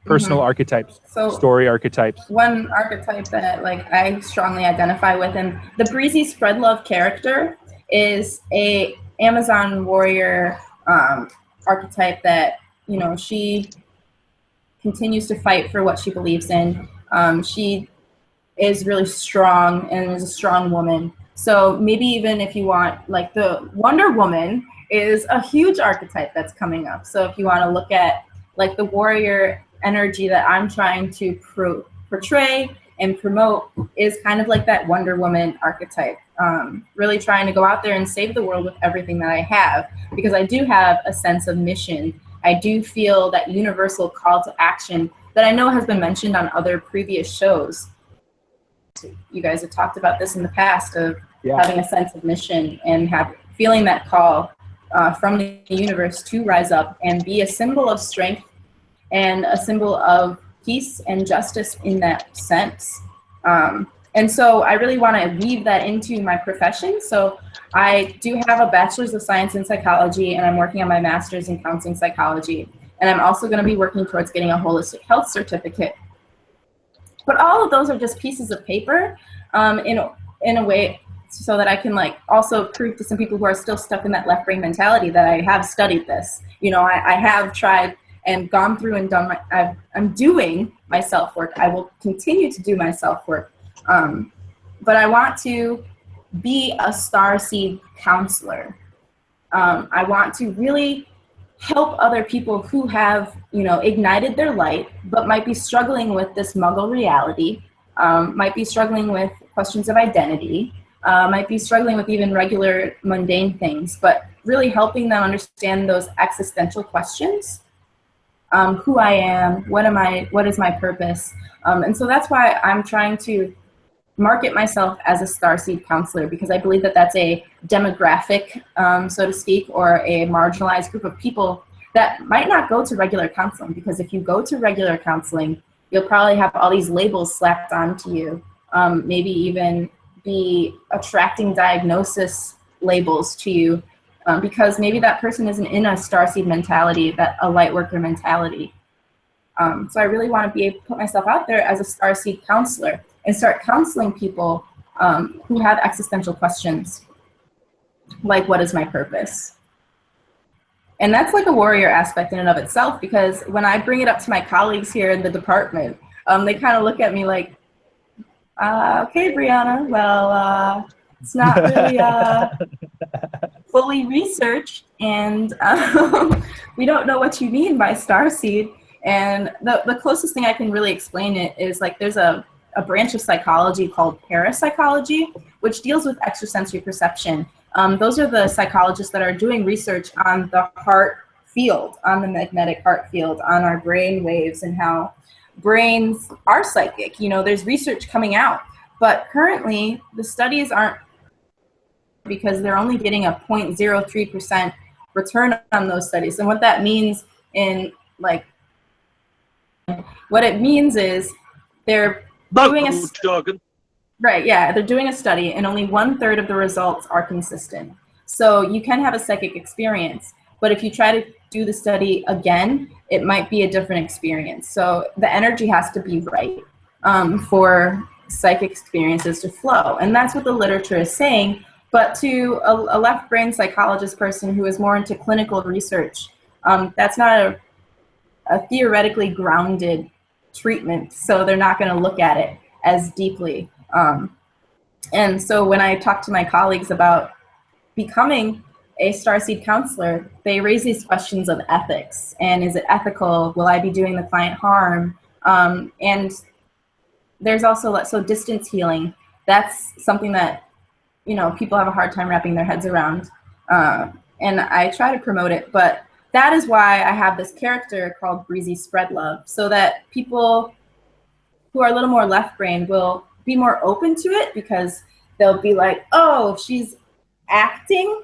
Personal archetypes, story archetypes. One archetype that I strongly identify with, and the Breezy SpreadLove character is a Amazon warrior archetype that, she continues to fight for what she believes in. She is really strong and is a strong woman. So maybe even if you want, the Wonder Woman is a huge archetype that's coming up. So if you want to look at the warrior energy that I'm trying to portray and promote is kind of like that Wonder Woman archetype. Really trying to go out there and save the world with everything that I have, because I do have a sense of mission. I do feel that universal call to action that I know has been mentioned on other previous shows. You guys have talked about this in the past of having a sense of mission and feeling that call from the universe to rise up and be a symbol of strength and a symbol of peace and justice in that sense. And so I really want to weave that into my profession. So I do have a Bachelor's of Science in Psychology, and I'm working on my Master's in Counseling Psychology. And I'm also going to be working towards getting a holistic health certificate. But all of those are just pieces of paper in a way so that I can also prove to some people who are still stuck in that left brain mentality that I have studied this. I have tried and gone through and done I'm doing my self-work. I will continue to do my self-work. But I want to be a StarSeed counselor. I want to really help other people who have, ignited their light, but might be struggling with this muggle reality, might be struggling with questions of identity, might be struggling with even regular mundane things, but really helping them understand those existential questions. Who I am, what is my purpose? And so that's why I'm trying to market myself as a StarSeed counselor, because I believe that that's a demographic, so to speak, or a marginalized group of people that might not go to regular counseling. Because if you go to regular counseling, you'll probably have all these labels slapped onto you, maybe even be attracting diagnosis labels to you, because maybe that person isn't in a StarSeed mentality, a light worker mentality. So I really want to be able to put myself out there as a StarSeed counselor and start counseling people who have existential questions, like what is my purpose? And that's like a warrior aspect in and of itself, because when I bring it up to my colleagues here in the department, they kind of look at me like, okay, Brianna, well, it's not really fully researched, and we don't know what you mean by StarSeed. And the closest thing I can really explain it is like there's a branch of psychology called parapsychology, which deals with extrasensory perception. Those are the psychologists that are doing research on the heart field, on the magnetic heart field, on our brain waves and how brains are psychic. You know, there's research coming out, but currently the studies aren't, because they're only getting a 0.03% return on those studies. And what that means what it means is they're doing jargon. Right, yeah, they're doing a study and only 1/3 of the results are consistent. So you can have a psychic experience, but if you try to do the study again, it might be a different experience. So the energy has to be right for psychic experiences to flow. And that's what the literature is saying. But to a left brain psychologist person who is more into clinical research, that's not a theoretically grounded treatment. So they're not going to look at it as deeply. And so when I talk to my colleagues about becoming a StarSeed counselor, they raise these questions of ethics. And is it ethical? Will I be doing the client harm? And there's also, so distance healing. That's something that, you know, people have a hard time wrapping their heads around. And I try to promote it, but that is why I have this character called Breezy SpreadLove, so that people who are a little more left brain will be more open to it, because they'll be like, oh, she's acting,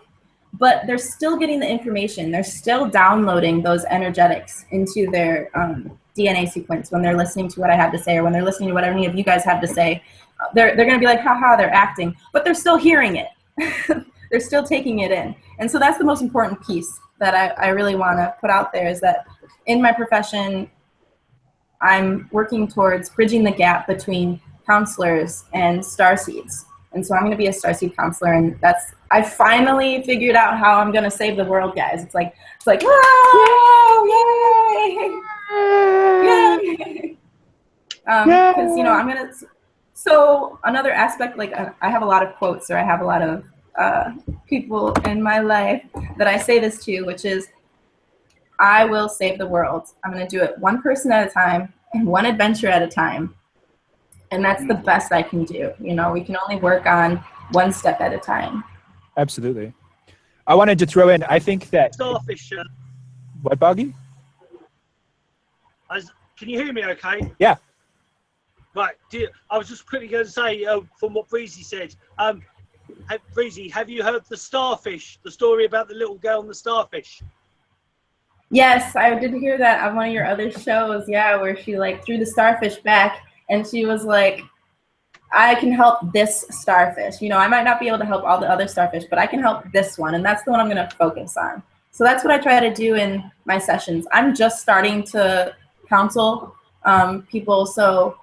but they're still getting the information. They're still downloading those energetics into their DNA sequence when they're listening to what I have to say, or when they're listening to what any of you guys have to say. They're going to be like, haha, they're acting, but they're still hearing it. They're still taking it in. And so that's the most important piece that I really want to put out there, is that in my profession, I'm working towards bridging the gap between counselors and StarSeeds. And so I'm going to be a StarSeed counselor, and I finally figured out how I'm going to save the world, guys. It's like, whoa, yay! Because, you know, I'm going to, so another aspect, like I have a lot of quotes, or I have a lot of people in my life that I say this to, which is, I will save the world. I'm going to do it one person at a time and one adventure at a time. And that's the best I can do. You know, we can only work on one step at a time. Absolutely. I wanted to throw in, I think that... Starfish. What, Boggie? Can you hear me okay? Yeah. Right. I was just quickly going to say, from what Breezy said, Breezy, have you heard the starfish, the story about the little girl and the starfish? Yes, I did hear that on one of your other shows, yeah, where she like threw the starfish back, and she was like, I can help this starfish. You know, I might not be able to help all the other starfish, but I can help this one, and that's the one I'm going to focus on. So that's what I try to do in my sessions. I'm just starting to counsel people, so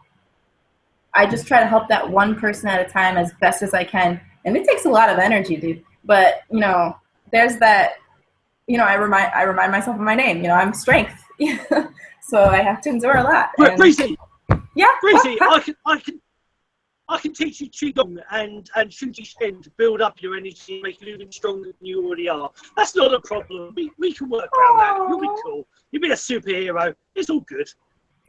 I just try to help that one person at a time as best as I can. And it takes a lot of energy, dude. But, you know, there's that, you know, I remind myself of my name. You know, I'm strength. So I have to endure a lot. Breezy. Yeah. Breezy, I can teach you Qigong and Shunji Shen to build up your energy and make you even stronger than you already are. That's not a problem. We can work around that. You'll be cool. You'll be a superhero. It's all good.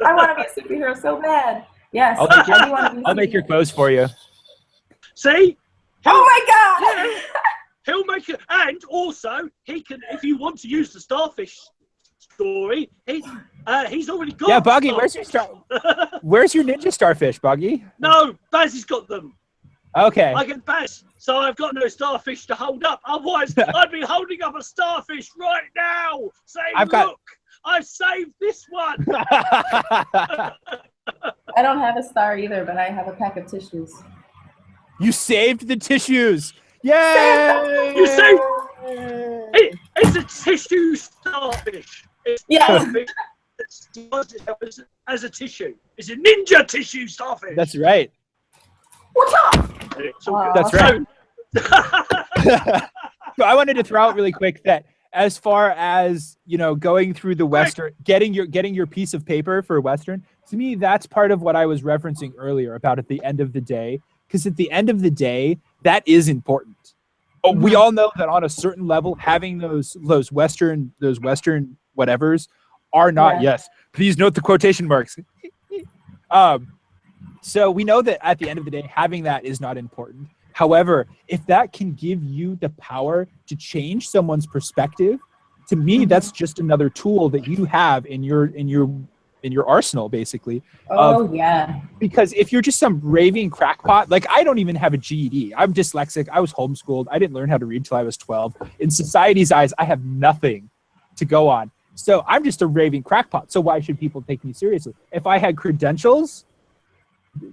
I want to be a superhero so bad. Yes. I'll make your clothes for you. See? Oh my God! Yeah, he'll make it, and also he can, if you want to use the starfish story, he's already got. Yeah, Boggie, starfish. Where's your ninja starfish, Boggie? No, Baz has got them. Okay. I get Baz, so I've got no starfish to hold up. Otherwise, I'd be holding up a starfish right now, saying, "Look, I've saved this one." I don't have a star either, but I have a pack of tissues. You saved the tissues. Yay! You saved. It's a tissue starfish. It's yeah. a disguised itself as a tissue. It's a ninja tissue starfish. That's right. What's up? It's all good. That's right. So I wanted to throw out really quick that as far as, you know, going through the Western, getting your piece of paper for Western, to me, that's part of what I was referencing earlier about at the end of the day. Because at the end of the day, that is important. But we all know that on a certain level, having those Western whatevers are not, yes, please note the quotation marks. So we know that at the end of the day, having that is not important. However, if that can give you the power to change someone's perspective, to me, that's just another tool that you have in your arsenal, basically. Because if you're just some raving crackpot, like I don't even have a GED. I'm dyslexic. I was homeschooled. I didn't learn how to read till I was 12. In society's eyes, I have nothing to go on. So I'm just a raving crackpot. So why should people take me seriously? If I had credentials,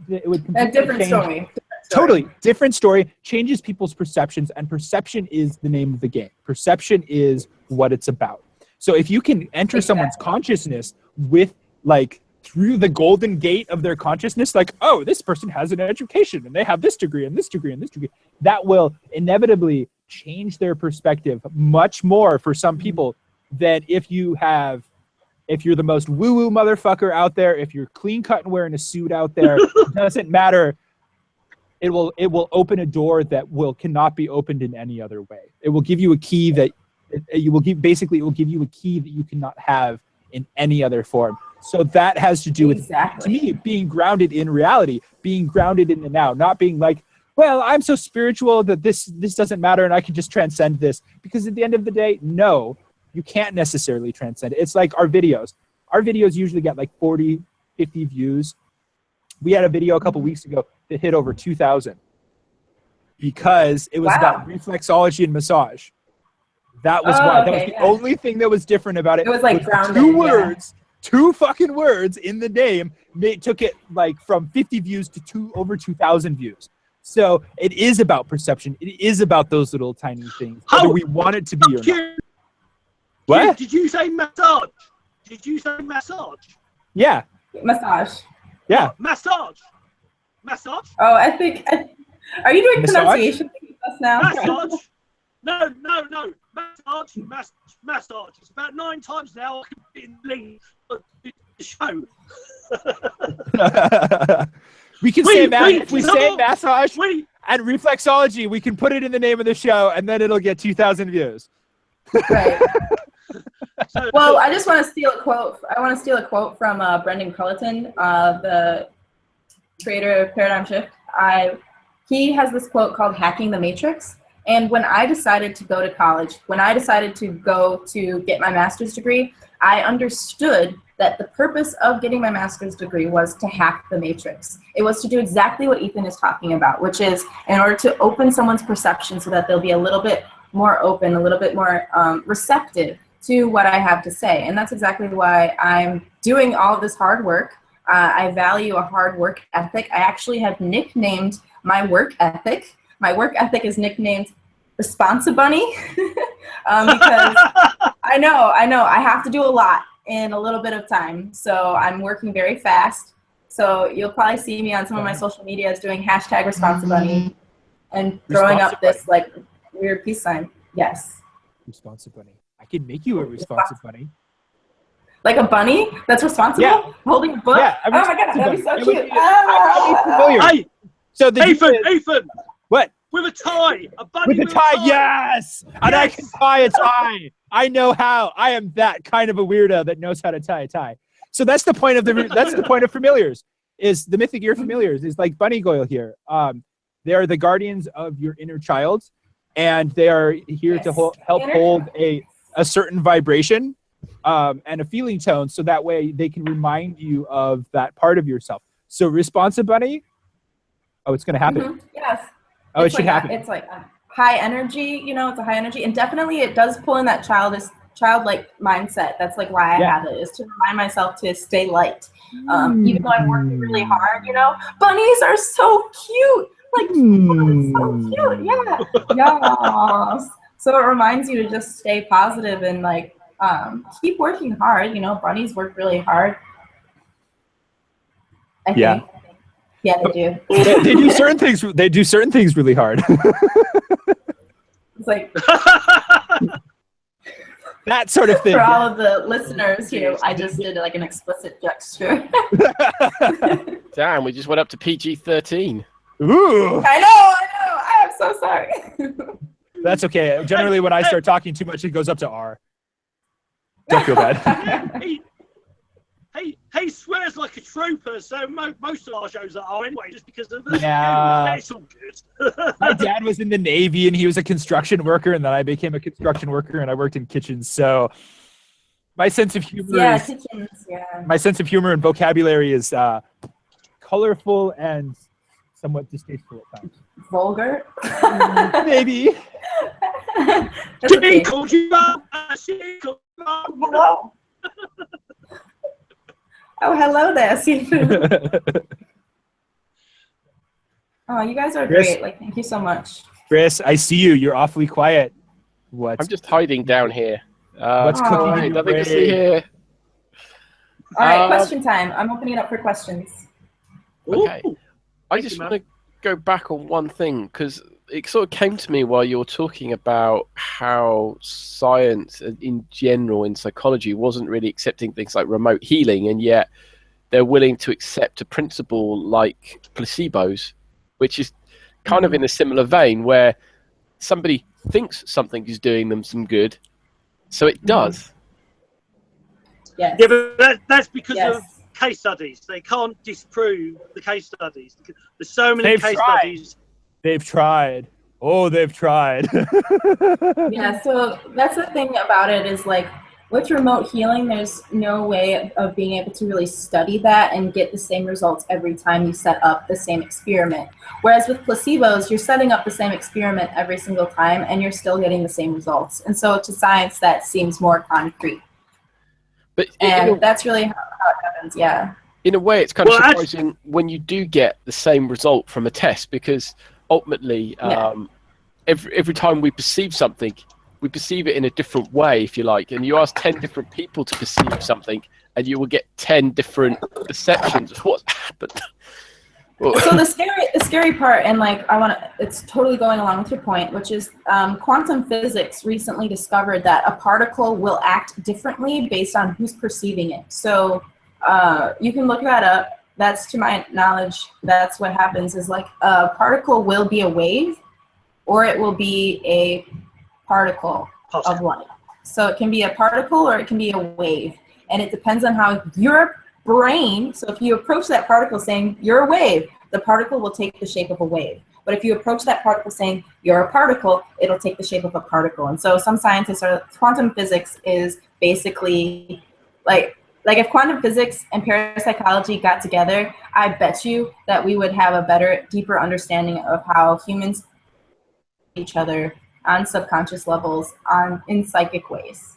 it would completely a different change. story. Totally different story, changes people's perceptions, and perception is the name of the game. Perception is what it's about. So if you can enter someone's consciousness with, like, through the golden gate of their consciousness, like, oh, this person has an education and they have this degree and this degree and this degree, that will inevitably change their perspective much more for some people than if you're the most woo-woo motherfucker out there, if you're clean cut and wearing a suit out there, it doesn't matter. It will open a door that cannot be opened in any other way. It will give you a key that it will give you a key that you cannot have in any other form. So that has to do with, to me, being grounded in reality, being grounded in the now, not being like, well, I'm so spiritual that this doesn't matter and I can just transcend this. Because at the end of the day, no, you can't necessarily transcend it. It's like our videos. Our videos usually get like 40, 50 views. We had a video a couple weeks ago that hit over 2,000 because it was about reflexology and massage. That was why. That was the only thing that was different about it. It was like two fucking words in the name. Took it like from 50 views to over 2,000 views. So it is about perception. It is about those little tiny things, whether we want it to be or not. What? Did you say massage? Did you say massage? Yeah. Massage. Yeah. Massage. Massage? Oh, I think. Are you doing pronunciation with us now? Massage. No. Massage. It's about 9 times now. I can put it in the show. We can say massage and reflexology, we can put it in the name of the show, and then it'll get 2,000 views. Right. Well, I just want to steal a quote. I want to steal a quote from Brendan Culleton, the creator of Paradigm Shift. He has this quote called "Hacking the Matrix." And when I decided to go to college, when I decided to go to get my master's degree, I understood that the purpose of getting my master's degree was to hack the matrix. It was to do exactly what Ethan is talking about, which is in order to open someone's perception so that they'll be a little bit more open, a little bit more receptive to what I have to say. And that's exactly why I'm doing all of this hard work. I value a hard work ethic. I actually have nicknamed my work ethic. My work ethic is nicknamed Responsa Bunny because I know, I have to do a lot in a little bit of time. So I'm working very fast. So you'll probably see me on some of my social medias doing hashtag Responsa Bunny and throwing up this like weird peace sign. Yes. Responsa Bunny. I can make you a Responsa Bunny. Like a bunny that's responsible? Yeah. Holding a book? Yeah, oh my God, that'd be so cute. Hey, so Ethan. What? With a tie. A bunny with a tie, yes! And I can tie a tie. I know how. I am that kind of a weirdo that knows how to tie a tie. So that's the point of familiars. Is the mythic ear familiars is like Bunny Goyle here. They are the guardians of your inner child, and they are here to help hold a certain vibration and a feeling tone, so that way they can remind you of that part of yourself. So Responsa Bunny, it's going to happen. Mm-hmm. Yes. Oh, it should happen. It's like a high energy, it's a high energy, and definitely it does pull in that childlike mindset. That's like why I have it, is to remind myself to stay light. Even though I'm working really hard, bunnies are so cute. Like, it's so cute. Yeah. Yes. So it reminds you to just stay positive and like keep working hard. You know, bunnies work really hard. I Yeah. think. Yeah, they do. They do certain things. They do certain things really hard. It's like That sort of thing. for all of the listeners here, I just did like an explicit gesture. Damn, we just went up to PG-13. Ooh. I know. I am so sorry. That's okay. Generally, when I start talking too much, it goes up to R. Don't feel bad. He swears like a trooper, so most of our shows are anyway, just because of this. Yeah. It's all good. My dad was in the Navy, and he was a construction worker, and then I became a construction worker, and I worked in kitchens. So my sense of humor, kitchens. Yeah. my sense of humor and vocabulary is colorful and somewhat distasteful at times. Vulgar. Maybe. That's okay. She called you up. She called you up. Hello. Oh, hello there, Sifu. Oh, you guys are Chris? great. Like, thank you so much. Chris, I see you. You're awfully quiet. What? I'm just hiding down here. What's cooking in Right, your nothing to brain? see here. All right, question time. I'm opening it up for questions. Okay. Ooh. I Thank just you, want to go back on one thing because it sort of came to me while you were talking about how science in general in psychology wasn't really accepting things like remote healing, and yet they're willing to accept a principle like placebos, which is kind of in a similar vein where somebody thinks something is doing them some good, so it does. Yes. Yeah, but that's because Yes. of case studies. They can't disprove the case studies. There's so many They've case tried. studies. They've tried. Oh, they've tried. Yeah, so that's the thing about it is like with remote healing, there's no way of being able to really study that and get the same results every time you set up the same experiment. Whereas with placebos, you're setting up the same experiment every single time and you're still getting the same results. And so to science, that seems more concrete. But And that's really how it happens, yeah. in a way, it's kind of Well, surprising when you do get the same result from a test, because ultimately, every time we perceive something, we perceive it in a different way, if you like. And you ask 10 different people to perceive something, and you will get 10 different perceptions of what's happened. So the scary part, and like it's totally going along with your point, which is quantum physics recently discovered that a particle will act differently based on who's perceiving it. So you can look that up. That's to my knowledge. That's what happens is like a particle will be a wave, or it will be a particle of light. So it can be a particle or it can be a wave, and it depends on how your brain. So if you approach that particle saying you're a wave, the particle will take the shape of a wave. But if you approach that particle saying you're a particle, it'll take the shape of a particle. And so some scientists quantum physics is basically like if quantum physics and parapsychology got together, I bet you that we would have a better, deeper understanding of how humans each other on subconscious levels in psychic ways.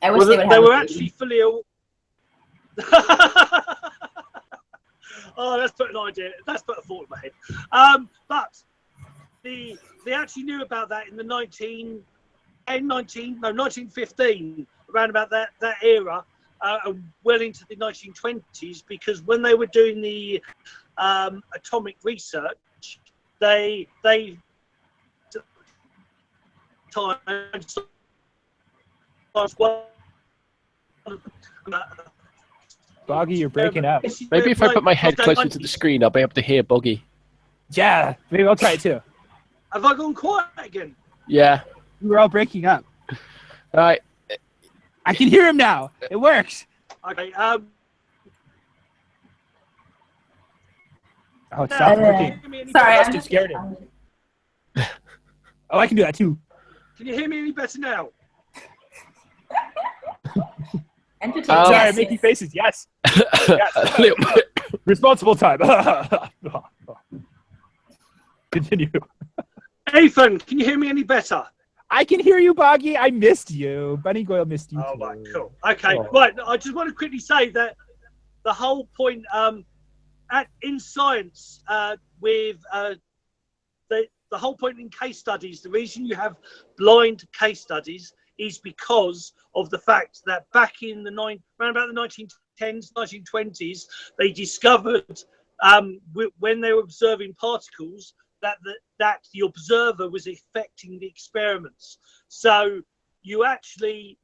I wish they would have. They were actually fully. Oh, that's put an idea. That's put a thought in my head. But they actually knew about that in the 1915, around about that era, well into the 1920s, because when they were doing the atomic research, they Boggie, you're breaking up. Maybe if I put my head closer to the screen, I'll be able to hear Boggie. Yeah, maybe I'll try it too. Have I gone quiet again? Yeah. We're all breaking up. All right. I can hear him now. It works. Okay. Oh, it stopped working. Sorry, Must I'm have scared him. Oh, I can do that too. Can you hear me any better now? Sorry, I'm making faces. Yes. Yes. A little bit. Responsible time. Continue. Ethan, can you hear me any better? I can hear you, Boggie. I missed you. Bunny Goyle missed you. Oh, too. right, cool. Okay, Oh. right. I just want to quickly say that the whole point in science with the whole point in case studies, the reason you have blind case studies is because of the fact that back in the around about the 1910s, 1920s, they discovered when they were observing particles that the observer was affecting the experiments. So you actually,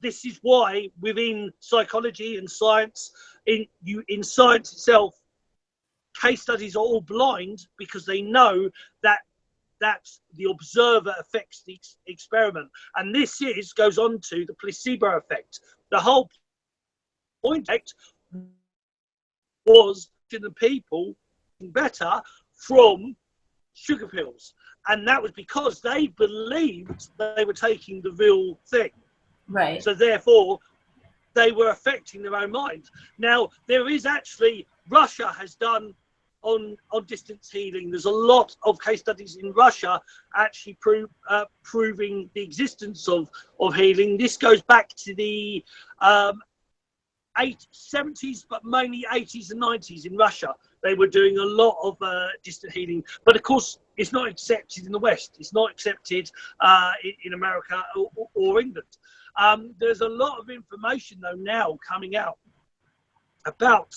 this is why within psychology and science, in science itself, case studies are all blind, because they know that the observer affects the experiment. And this goes on to the placebo effect. The whole point was to the people better from sugar pills, and that was because they believed they were taking the real thing. Right. So therefore, they were affecting their own mind. Now, there is actually, Russia has done on distance healing. There's a lot of case studies in Russia actually proving the existence of healing. This goes back to the 70s, but mainly 80s and 90s in Russia. They were doing a lot of distant healing, but of course it's not accepted in the West. It's not accepted in America or England. There's a lot of information though now coming out about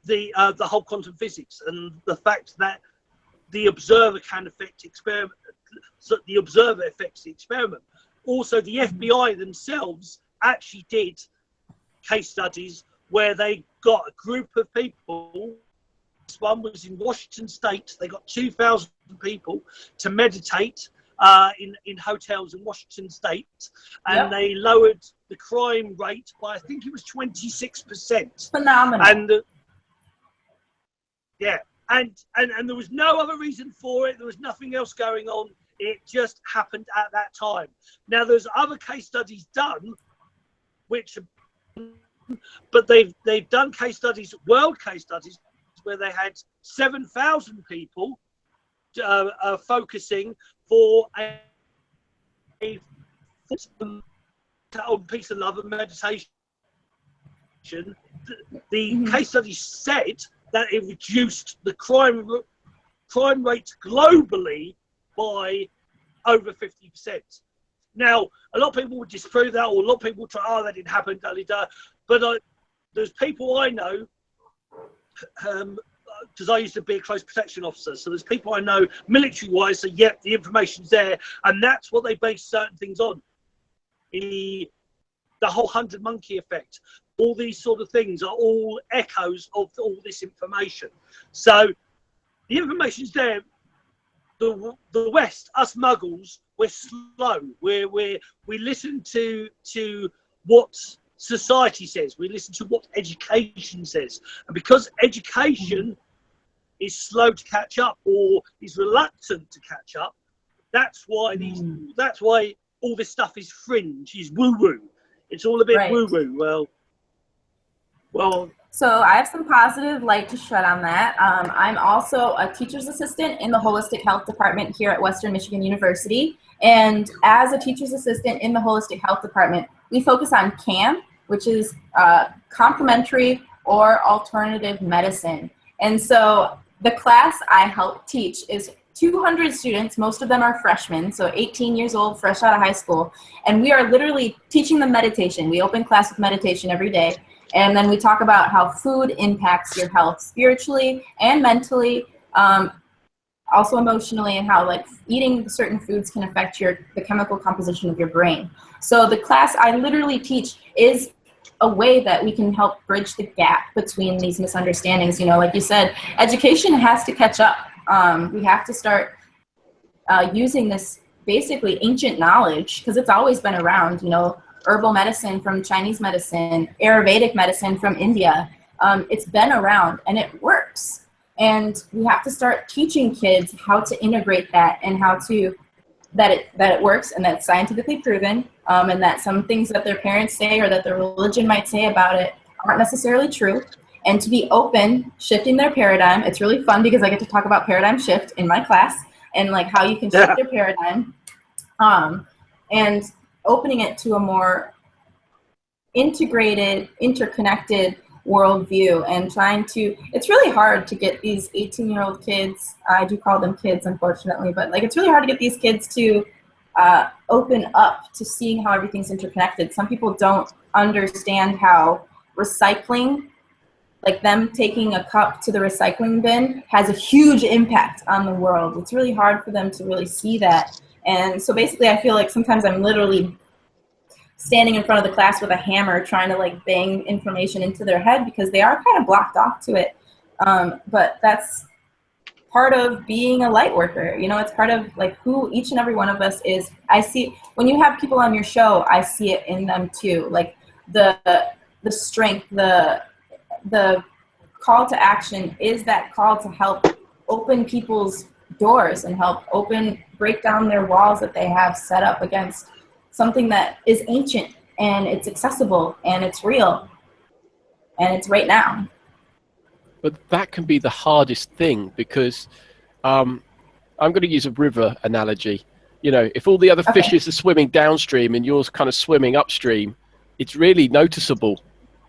the whole quantum physics and the fact that the observer can affect experiment. So the observer affects the experiment. Also, the FBI themselves actually did case studies where they got a group of people. This one was in Washington State. They got 2,000 people to meditate in hotels in Washington State, and they lowered the crime rate by, I think it was 26%. Phenomenal. And and there was no other reason for it. There was nothing else going on. It just happened at that time. Now, there's other case studies done, but they've done case studies, world case studies, where they had 7,000 people focusing for on peace and love and meditation. The case study said that it reduced the crime rate globally by over 50%. Now, a lot of people would disprove that, or a lot of people would try, that didn't happen, but there's people I know, because I used to be a close protection officer, so there's people I know military-wise, so yep, the information's there, and that's what they base certain things on. The whole 100 monkey effect, all these sort of things are all echoes of all this information. So the information's there. The West, us muggles, we're slow. We listen to what society says. We listen to what education says. And because education is slow to catch up, or is reluctant to catch up, that's why all this stuff is fringe, is woo-woo. It's all a bit woo-woo. Well. So I have some positive light to shed on that. I'm also a teacher's assistant in the Holistic Health Department here at Western Michigan University. And as a teacher's assistant in the Holistic Health Department, we focus on CAM, which is complementary or alternative medicine. And so the class I help teach is 200 students. Most of them are freshmen, so 18 years old, fresh out of high school. And we are literally teaching them meditation. We open class with meditation every day. And then we talk about how food impacts your health spiritually and mentally, also emotionally, and how like eating certain foods can affect the chemical composition of your brain. So the class I literally teach is a way that we can help bridge the gap between these misunderstandings. You know, like you said, education has to catch up. We have to start using this basically ancient knowledge, because it's always been around, you know, herbal medicine from Chinese medicine, Ayurvedic medicine from India. It's been around and it works. And we have to start teaching kids how to integrate that, and how to, that it works, and that it's scientifically proven, and that some things that their parents say or that their religion might say about it aren't necessarily true. And to be open, shifting their paradigm. It's really fun because I get to talk about paradigm shift in my class, and like how you can shift your paradigm, and opening it to a more integrated, interconnected worldview, and trying to, it's really hard to get these 18-year-old kids, I do call them kids unfortunately, but like it's really hard to get these kids to open up to seeing how everything's interconnected. Some people don't understand how recycling, like them taking a cup to the recycling bin, has a huge impact on the world. It's really hard for them to really see that. And so basically I feel like sometimes I'm literally standing in front of the class with a hammer trying to like bang information into their head because they are kind of blocked off to it. But that's part of being a light worker. You know, it's part of like who each and every one of us is. I see when you have people on your show, I see it in them too. Like the strength, the call to action is that call to help open people's doors and help break down their walls that they have set up against something that is ancient and it's accessible and it's real and it's right now. But that can be the hardest thing because I'm going to use a river analogy. You know, if all the other fishes are swimming downstream and you're kind of swimming upstream, it's really noticeable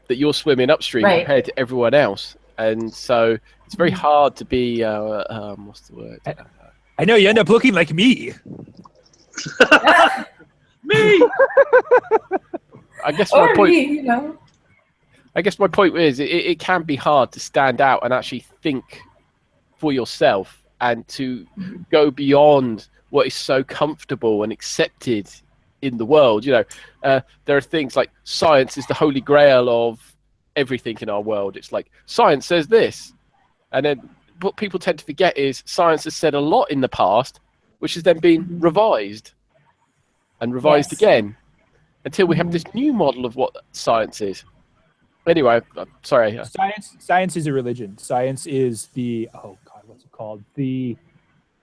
that you're swimming upstream compared to everyone else. And so it's very hard to be, what's the word? I know you end up looking like me. Me! I guess my point, me, you know. I guess my point is it can be hard to stand out and actually think for yourself and to go beyond what is so comfortable and accepted in the world. You know, there are things like science is the holy grail of everything in our world. It's like science says this, and then what people tend to forget is science has said a lot in the past, which has then been revised and revised again until we have this new model of what science is. Anyway, sorry. Science is a religion. Science is the what's it called? The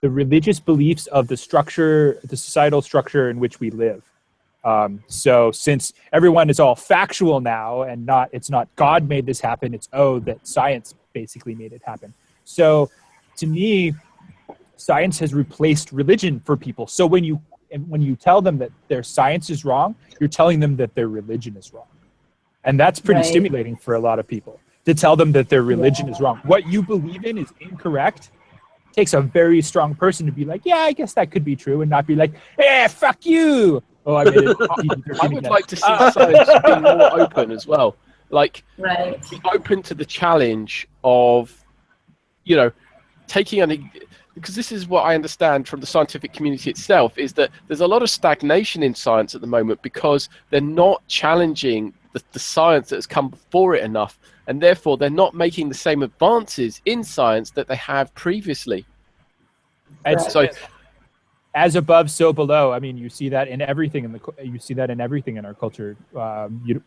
religious beliefs of the structure, the societal structure in which we live. So since everyone is all factual now and it's not God made this happen, it's that science basically made it happen. So to me, science has replaced religion for people. So when you tell them that their science is wrong, you're telling them that their religion is wrong. And that's pretty stimulating for a lot of people to tell them that their religion is wrong. What you believe in is incorrect. It takes a very strong person to be like, yeah, I guess that could be true, and not be like, hey, fuck you. Oh, I made it. I would like to see science be more open as well. Like, be open to the challenge of, you know, taking because this is what I understand from the scientific community itself, is that there's a lot of stagnation in science at the moment because they're not challenging the science that has come before it enough, and therefore they're not making the same advances in science that they have previously. And so, as above, so below. I mean, you see that in everything in our culture.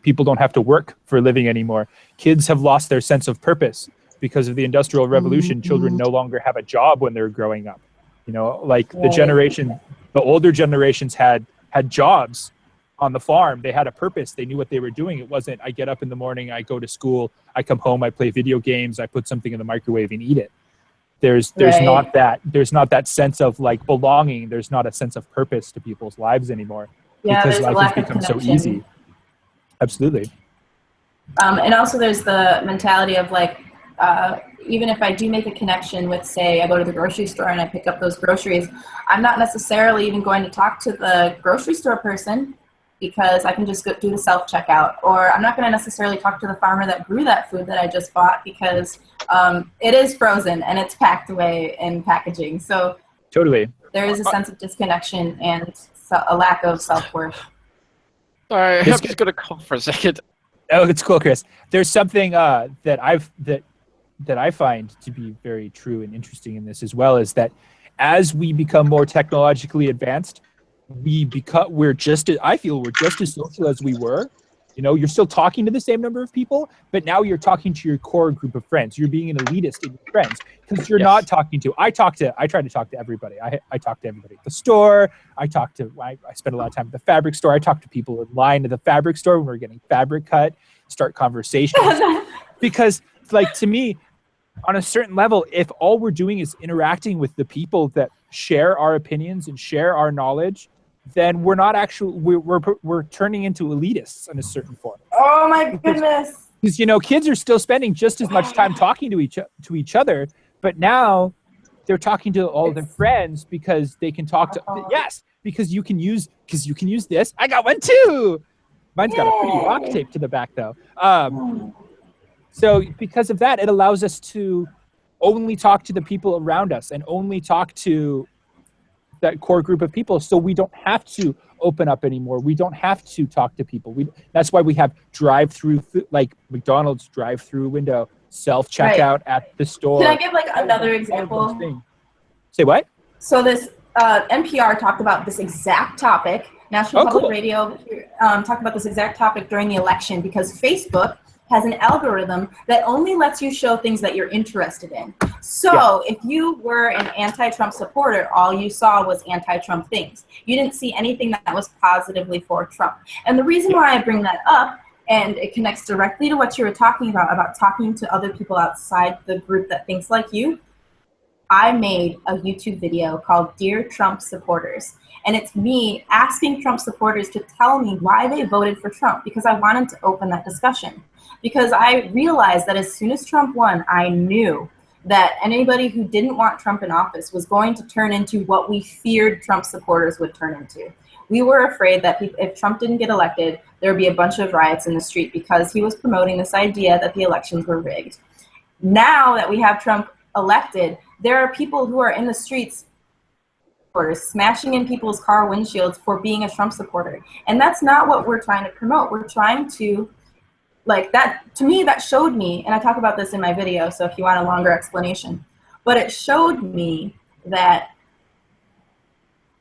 People don't have to work for a living anymore. Kids have lost their sense of purpose because of the Industrial Revolution. Children no longer have a job when they're growing up. You know, like the older generations had jobs on the farm. They had a purpose. They knew what they were doing. It wasn't, I get up in the morning, I go to school, I come home, I play video games, I put something in the microwave and eat it. There's not that sense of like belonging. There's not a sense of purpose to people's lives anymore because life has become so easy. Absolutely. And also there's the mentality of like, even if I do make a connection with, say, I go to the grocery store and I pick up those groceries, I'm not necessarily even going to talk to the grocery store person because I can just go do the self-checkout. Or I'm not going to necessarily talk to the farmer that grew that food that I just bought because it is frozen and it's packed away in packaging. So totally, there is a sense of disconnection and a lack of self-worth. Sorry, I'm just going to cough for a second. Oh, it's cool, Chris. There's something that I find to be very true and interesting in this as well, is that as we become more technologically advanced, we're just as social as we were. You know, you're still talking to the same number of people, but now you're talking to your core group of friends. You're being an elitist in your friends because you're not talking to. I try to talk to everybody. I talk to everybody at the store. I spend a lot of time at the fabric store. I talk to people in line at the fabric store when we're getting fabric cut. Start conversations because, like, to me, on a certain level, if all we're doing is interacting with the people that share our opinions and share our knowledge, then we're not actually, we're turning into elitists in a certain form. Oh my goodness. Because, you know, kids are still spending just as much time talking to each other, but now they're talking to all their friends because they can talk to, because you can use this. I got one too. Mine's got a pretty rock tape to the back though. So because of that, it allows us to only talk to the people around us and only talk to that core group of people. So we don't have to open up anymore. We don't have to talk to people. That's why we have drive-through, like McDonald's drive-through window, self-checkout at the store. Can I give like another example? Say what? So this NPR talked about this exact topic. National Public Radio talked about this exact topic during the election because Facebook has an algorithm that only lets you show things that you're interested in. So if you were an anti-Trump supporter, all you saw was anti-Trump things. You didn't see anything that was positively for Trump. And the reason why I bring that up, and it connects directly to what you were talking about talking to other people outside the group that thinks like you, I made a YouTube video called Dear Trump Supporters. And it's me asking Trump supporters to tell me why they voted for Trump, because I wanted to open that discussion. Because I realized that as soon as Trump won, I knew that anybody who didn't want Trump in office was going to turn into what we feared Trump supporters would turn into. We were afraid that if Trump didn't get elected, there would be a bunch of riots in the street because he was promoting this idea that the elections were rigged. Now that we have Trump elected, there are people who are in the streets smashing in people's car windshields for being a Trump supporter. And that's not what we're trying to promote. We're trying to, like that, to me, that showed me, and I talk about this in my video, so if you want a longer explanation, but it showed me that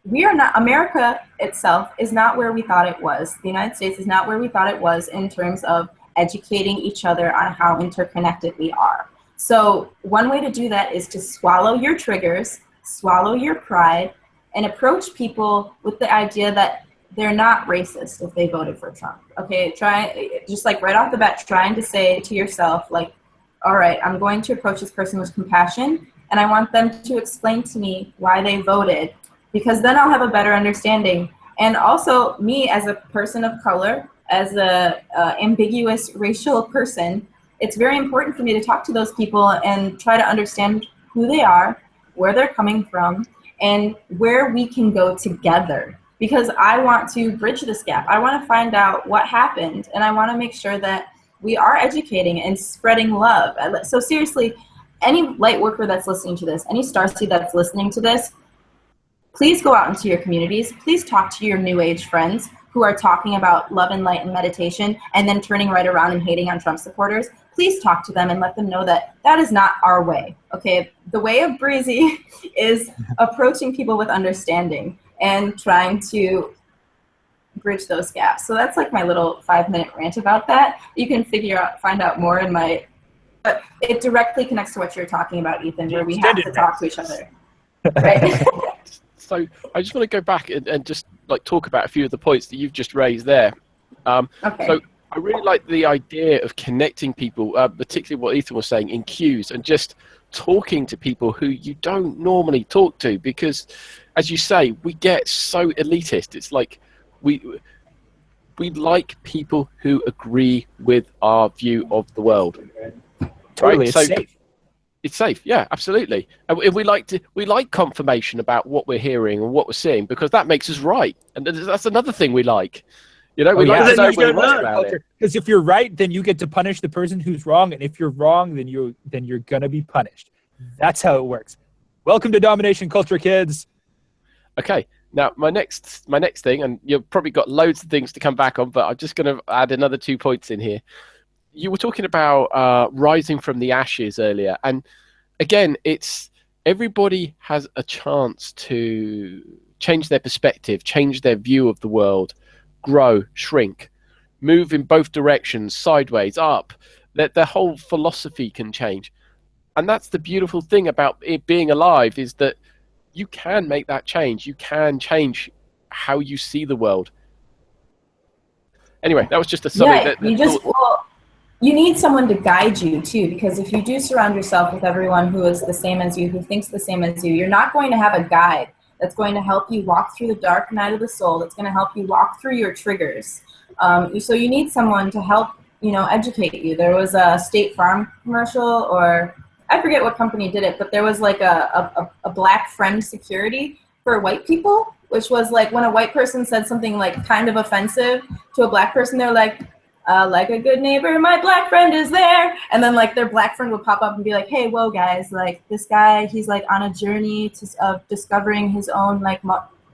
we are not, America itself is not where we thought it was. The United States is not where we thought it was in terms of educating each other on how interconnected we are. So one way to do that is to swallow your triggers, swallow your pride, and approach people with the idea that they're not racist if they voted for Trump. Okay, just like right off the bat, trying to say to yourself, like, all right, I'm going to approach this person with compassion, and I want them to explain to me why they voted, because then I'll have a better understanding. And also, me as a person of color, as a ambiguous racial person, it's very important for me to talk to those people and try to understand who they are, where they're coming from, and where we can go together. Because I want to bridge this gap. I want to find out what happened, and I want to make sure that we are educating and spreading love. So seriously, any light worker that's listening to this, any StarSeed that's listening to this, please go out into your communities. Please talk to your new age friends who are talking about love and light and meditation and then turning right around and hating on Trump supporters. Please talk to them and let them know that that is not our way, okay? The way of Breezy is approaching people with understanding and trying to bridge those gaps. So that's like my little 5-minute rant about that. You can find out more in my, but it directly connects to what you're talking about, Ethan, where we have to talk to each other, right? So I just want to go back and just like talk about a few of the points that you've just raised there. Okay. So I really like the idea of connecting people, particularly what Ethan was saying, in queues, and just talking to people who you don't normally talk to, because as you say, we get so elitist. It's like we like people who agree with our view of the world. Totally, right? It's safe. It's safe, yeah, absolutely. And we like confirmation about what we're hearing and what we're seeing, because that makes us right, and that's another thing we like. You know, we like to know we're right about it. Because if you're right, then you get to punish the person who's wrong, and if you're wrong, then you're gonna be punished. That's how it works. Welcome to domination culture, kids. Okay, now my next thing, and you've probably got loads of things to come back on, but I'm just going to add another 2 points in here. You were talking about rising from the ashes earlier, and again, it's everybody has a chance to change their perspective, change their view of the world, grow, shrink, move in both directions, sideways, up. That their whole philosophy can change. And that's the beautiful thing about it being alive, is that you can make that change. You can change how you see the world. Anyway, that was just a something you need someone to guide you too, because if you do surround yourself with everyone who is the same as you, who thinks the same as you, you're not going to have a guide that's going to help you walk through the dark night of the soul, that's going to help you walk through your triggers. So you need someone to help, educate you. There was a State Farm commercial, or I forget what company did it, but there was like a black friend security for white people, which was like when a white person said something like kind of offensive to a black person, they're like a good neighbor, my black friend is there. And then like their black friend would pop up and be like, hey, whoa guys, like this guy, he's like on a journey of discovering his own like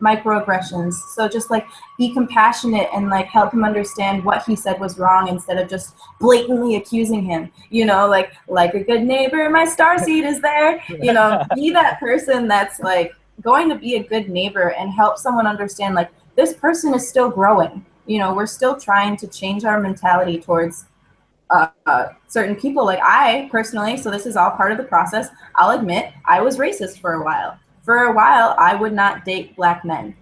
microaggressions. So just like be compassionate and like help him understand what he said was wrong instead of just blatantly accusing him, you know, like a good neighbor, my StarSeed is there, you know, be that person that's like going to be a good neighbor and help someone understand like this person is still growing. You know, we're still trying to change our mentality towards certain people. Like I personally, so this is all part of the process, I'll admit I was racist for a while. For a while, I would not date black men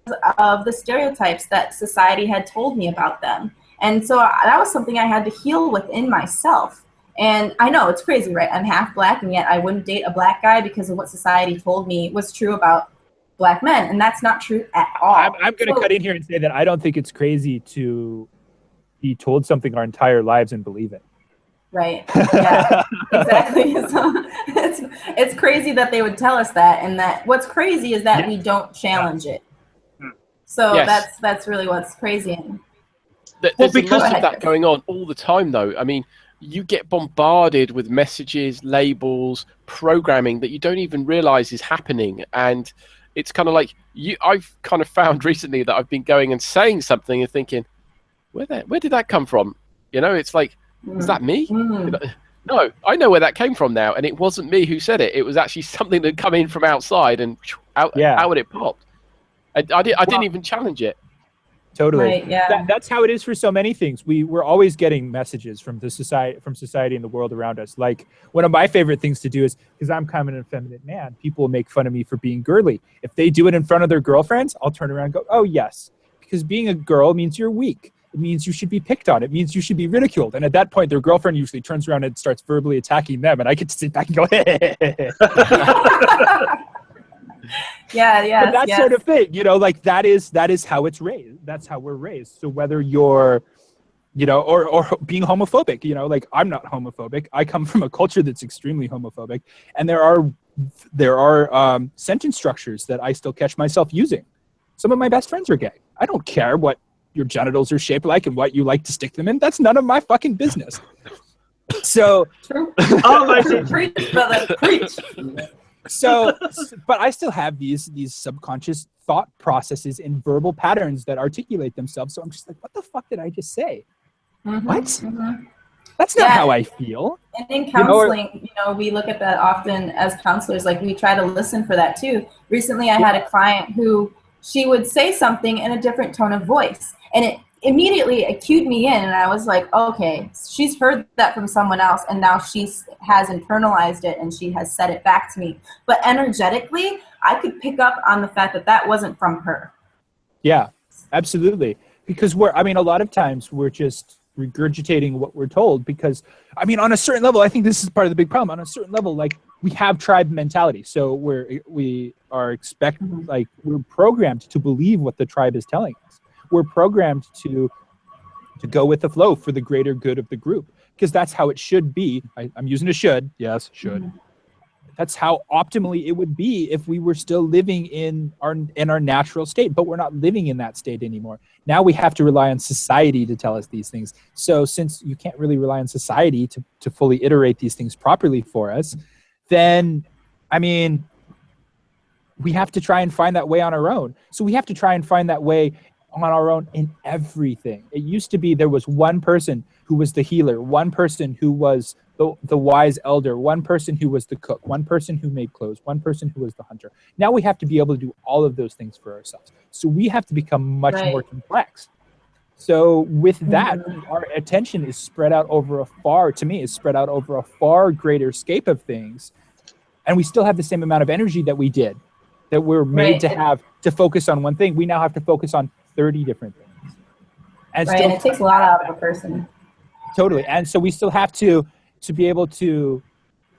because of the stereotypes that society had told me about them. And so that was something I had to heal within myself. And I know it's crazy, right? I'm half black, and yet I wouldn't date a black guy because of what society told me was true about black men, and that's not true at all. I'm going to cut in here and say that I don't think it's crazy to be told something our entire lives and believe it. Right. Yeah, exactly. So it's crazy that they would tell us that, and that what's crazy is that we don't challenge it. So that's really what's crazy. There's a lot of that going on all the time, though. I mean, you get bombarded with messages, labels, programming that you don't even realize is happening, and it's kind of like I've kind of found recently that I've been going and saying something and thinking, where did that come from? You know, it's like, is that me? No, I know where that came from now, and it wasn't me who said it. It was actually something that come in from outside, and out it popped. I didn't even challenge it. Totally. Right, yeah. That's how it is for so many things. We're always getting messages from society and the world around us. Like one of my favorite things to do is, because I'm kind of an effeminate man, people make fun of me for being girly. If they do it in front of their girlfriends, I'll turn around and go, oh yes, because being a girl means you're weak. It means you should be picked on. It means you should be ridiculed. And at that point, their girlfriend usually turns around and starts verbally attacking them, and I get to sit back and go, hey. Yeah. But that sort of thing, you know, like that is how it's raised. That's how we're raised. So whether you're, you know, or being homophobic, you know, like I'm not homophobic. I come from a culture that's extremely homophobic, and there are sentence structures that I still catch myself using. Some of my best friends are gay. I don't care what your genitals are shaped like and what you like to stick them in. That's none of my fucking business. So, preach, brother, preach. So, but I still have these subconscious thought processes and verbal patterns that articulate themselves. So I'm just like, what the fuck did I just say? What? That's not how I feel. And in counseling, we look at that often as counselors. Like we try to listen for that too. Recently, I had a client who she would say something in a different tone of voice, and it immediately cued me in, and I was like, okay, she's heard that from someone else, and now she has internalized it, and she has said it back to me. But energetically, I could pick up on the fact that that wasn't from her. Yeah, absolutely. Because a lot of times we're just regurgitating what we're told, because, on a certain level, I think this is part of the big problem. On a certain level, like, we have tribe mentality. So we are we're programmed to believe what the tribe is telling us. We're programmed to go with the flow for the greater good of the group, because that's how it should be. I'm using a should. Yes, should. Mm-hmm. That's how optimally it would be if we were still living in our natural state, but we're not living in that state anymore. Now we have to rely on society to tell us these things. So since you can't really rely on society to fully iterate these things properly for us, then, we have to try and find that way on our own. So we have to try and find that way on our own in everything. It used to be there was one person who was the healer, one person who was the wise elder, one person who was the cook, one person who made clothes, one person who was the hunter. Now we have to be able to do all of those things for ourselves. So we have to become much more complex. So with that, our attention is spread out over a far greater scape of things. And we still have the same amount of energy that we did, that we're made to have to focus on one thing. We now have to focus on 30 different things. And it takes a lot out of a person. Totally. And so we still have to be able to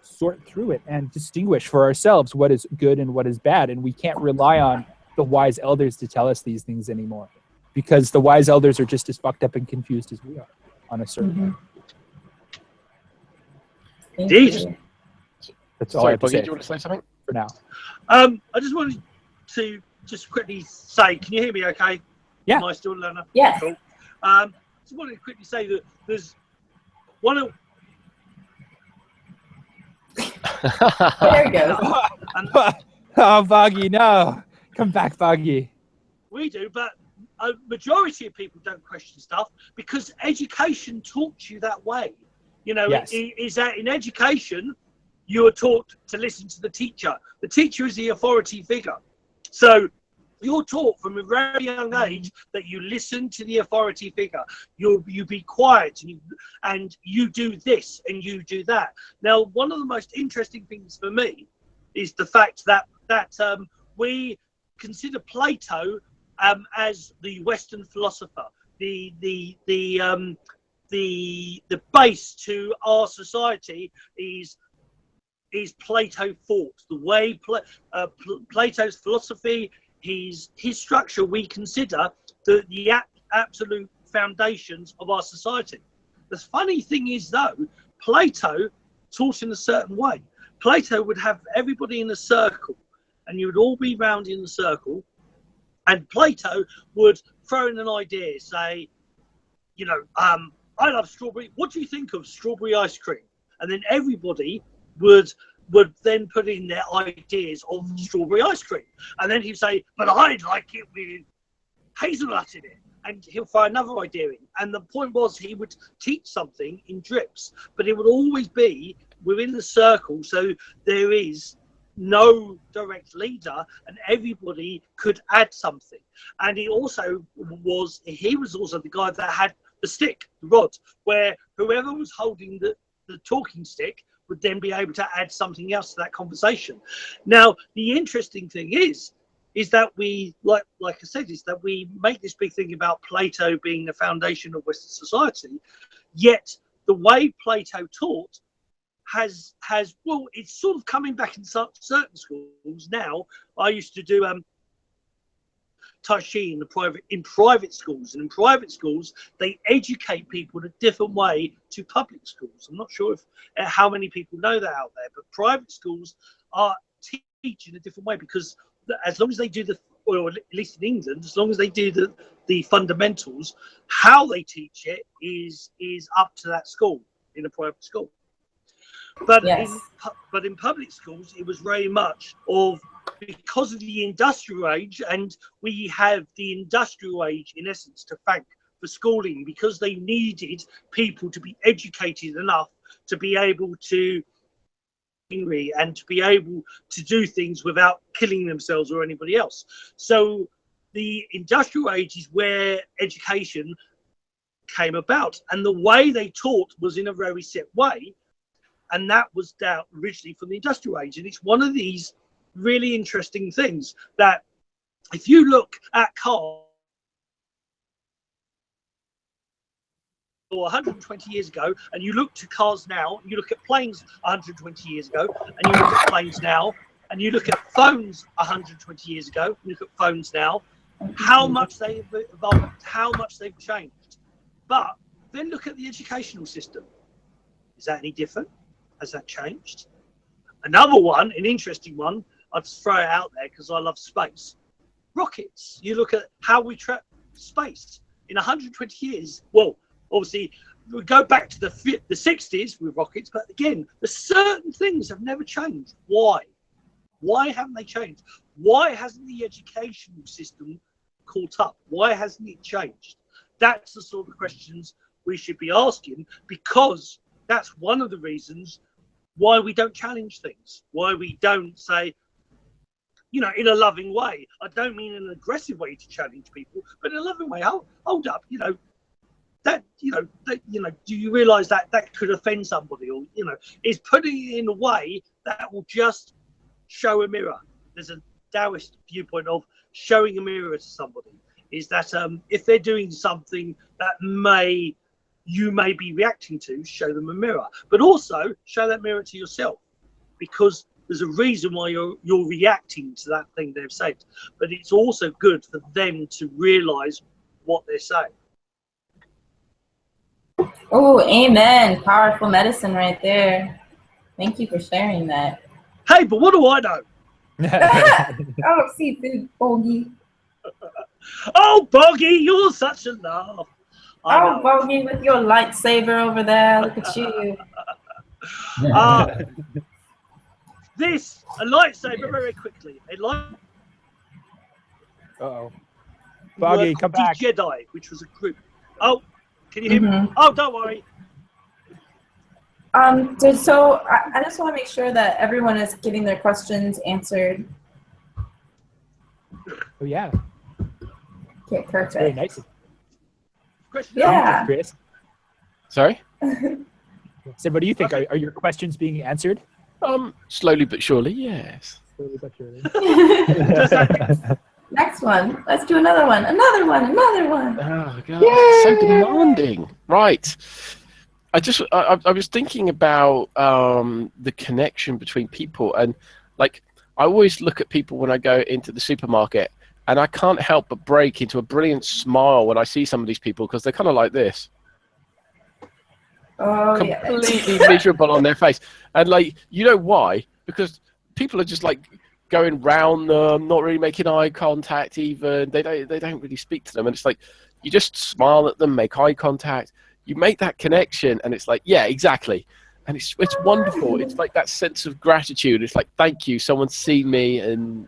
sort through it and distinguish for ourselves what is good and what is bad. And we can't rely on the wise elders to tell us these things anymore, because the wise elders are just as fucked up and confused as we are on a certain level. Indeed. That's all I have to say. Do you want to say something? For now. I just wanted to just quickly say, can you hear me okay? Yeah. Am I still learner? Yes. Cool. Just wanted to quickly say that there's one of... There he goes. Oh, Boggie, no. Come back, Boggie. We do, but a majority of people don't question stuff because education taught you that way. You know, Yes. is that in education, you are taught to listen to the teacher. The teacher is the authority figure. So you're taught from a very young age that you listen to the authority figure. You be quiet and you do this and you do that. Now, one of the most interesting things for me is the fact that we consider Plato as the Western philosopher, the base to our society is Plato thought. The way Plato's philosophy, his structure, we consider the absolute foundations of our society. The funny thing is, though, Plato taught in a certain way. Plato would have everybody in a circle, and you would all be round in the circle, and Plato would throw in an idea, say, you know, I love strawberry. What do you think of strawberry ice cream? And then everybody would then put in their ideas of strawberry ice cream. And then he'd say, but I'd like it with hazelnut in it. And he'll throw another idea in. And the point was he would teach something in drips, but it would always be within the circle. So there is no direct leader and everybody could add something. And he was also the guy that had the stick, the rod, where whoever was holding the talking stick would then be able to add something else to that conversation. Now, the interesting thing is that we, like I said, is that we make this big thing about Plato being the foundation of Western society, yet the way Plato taught has well, it's sort of coming back in certain schools now. I used to do Tai Chi in private schools, and in private schools they educate people in a different way to public schools. I'm not sure how many people know that out there, but private schools are teaching a different way because as long as they do or at least in England, as long as they do the fundamentals, how they teach it is up to that school in a private school. But yes. in public schools, it was very much because of the industrial age, and we have the industrial age in essence to thank for schooling, because they needed people to be educated enough to be able to and to be able to do things without killing themselves or anybody else. So the industrial age is where education came about, and the way they taught was in a very set way. And that was down originally from the industrial age. And it's one of these really interesting things that if you look at cars 120 years ago, and you look to cars now, and you look at planes 120 years ago, and you look at planes now, and you look at phones 120 years ago, and you look at phones now, how much they've evolved, how much they've changed. But then look at the educational system. Is that any different? Has that changed? Another one, an interesting one, I'd throw it out there because I love space. Rockets. You look at how we track space in 120 years. Well, obviously, we go back to the 60s with rockets, but again, the certain things have never changed. Why? Why haven't they changed? Why hasn't the educational system caught up? Why hasn't it changed? That's the sort of questions we should be asking, because that's one of the reasons why we don't challenge things, why we don't say, you know, in a loving way. I don't mean an aggressive way to challenge people, but in a loving way. Hold up, do you realize that could offend somebody? Or, is putting it in a way that will just show a mirror. There's a Taoist viewpoint of showing a mirror to somebody, is that if they're doing something that you may be reacting to, show them a mirror, but also show that mirror to yourself, because there's a reason why you're reacting to that thing they've said, but it's also good for them to realize what they're saying. Oh, amen. Powerful medicine right there. Thank you for sharing that. Hey, but what do I know? Oh, seafood, Boggie. Oh, Boggie, you're such a laugh. Oh, Boggie, with your lightsaber over there. Look at you. A lightsaber very quickly. Uh-oh. Boggie, come back. Jedi, which was a group. Oh, can you hear me? Mm-hmm. Oh, don't worry. So I just want to make sure that everyone is getting their questions answered. Oh, yeah. Okay, perfect. Very nice. Question. Yeah. Chris. Sorry? So what do you think? Are your questions being answered? Slowly but surely, yes. Slowly but surely. Next one. Let's do another one. Another one. Another one. Oh god, it's so demanding. Right. I was thinking about the connection between people, and like I always look at people when I go into the supermarket, and I can't help but break into a brilliant smile when I see some of these people, because they're kind of like this. Oh, Completely miserable on their face. And like, you know why? Because people are just like going round them, not really making eye contact even. They don't really speak to them. And it's like, you just smile at them, make eye contact, you make that connection, and it's like, yeah, exactly. And it's wonderful. It's like that sense of gratitude. It's like, thank you, someone's seen me. And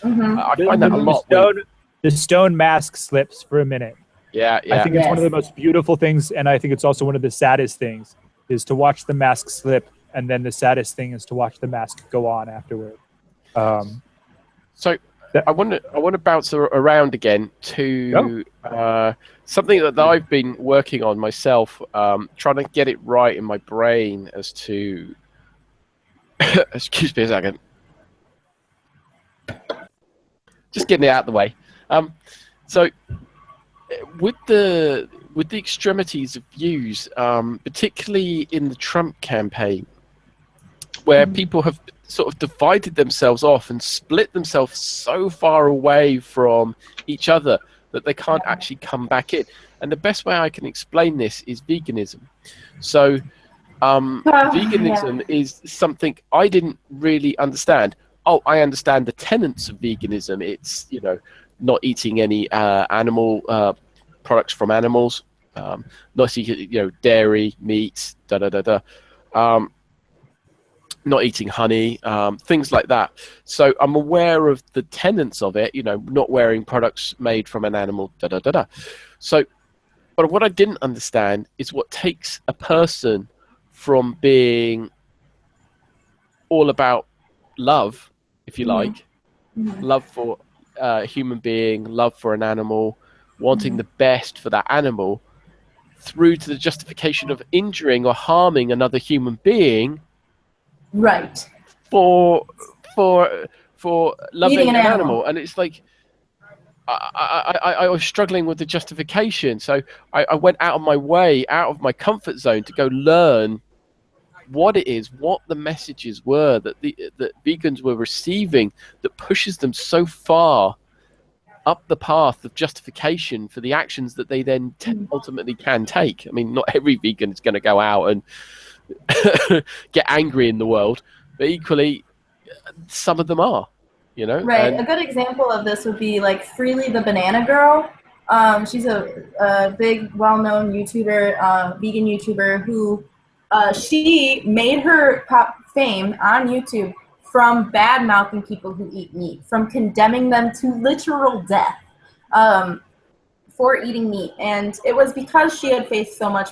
I find that a lot. The stone mask slips for a minute. Yeah. I think it's one of the most beautiful things, and I think it's also one of the saddest things, is to watch the mask slip, and then the saddest thing is to watch the mask go on afterward. So I want to bounce around again to something that I've been working on myself, trying to get it right in my brain as to. Excuse me a second. Just getting it out of the way. So. With the extremities of views, particularly in the Trump campaign, where people have sort of divided themselves off and split themselves so far away from each other that they can't actually come back in. And the best way I can explain this is veganism. So veganism is something I didn't really understand. Oh, I understand the tenets of veganism. It's, not eating any animal products from animals, not eating, dairy, meat, not eating honey, things like that. So I'm aware of the tenets of it, not wearing products made from an animal, So, but what I didn't understand is what takes a person from being all about love, if you like, love for a human being, love for an animal, wanting the best for that animal, through to the justification of injuring or harming another human being, right? For loving an animal. And it's like I was struggling with the justification, so I went out of my way, out of my comfort zone, to go learn what it is, what the messages were that vegans were receiving that pushes them so far up the path of justification for the actions that they then ultimately can take. I mean, not every vegan is going to go out and get angry in the world, but equally, some of them are, Right. A good example of this would be like Freely the Banana Girl. She's a big, well-known YouTuber, vegan YouTuber who she made her pop fame on YouTube from bad-mouthing people who eat meat, from condemning them to literal death for eating meat. And it was because she had faced so much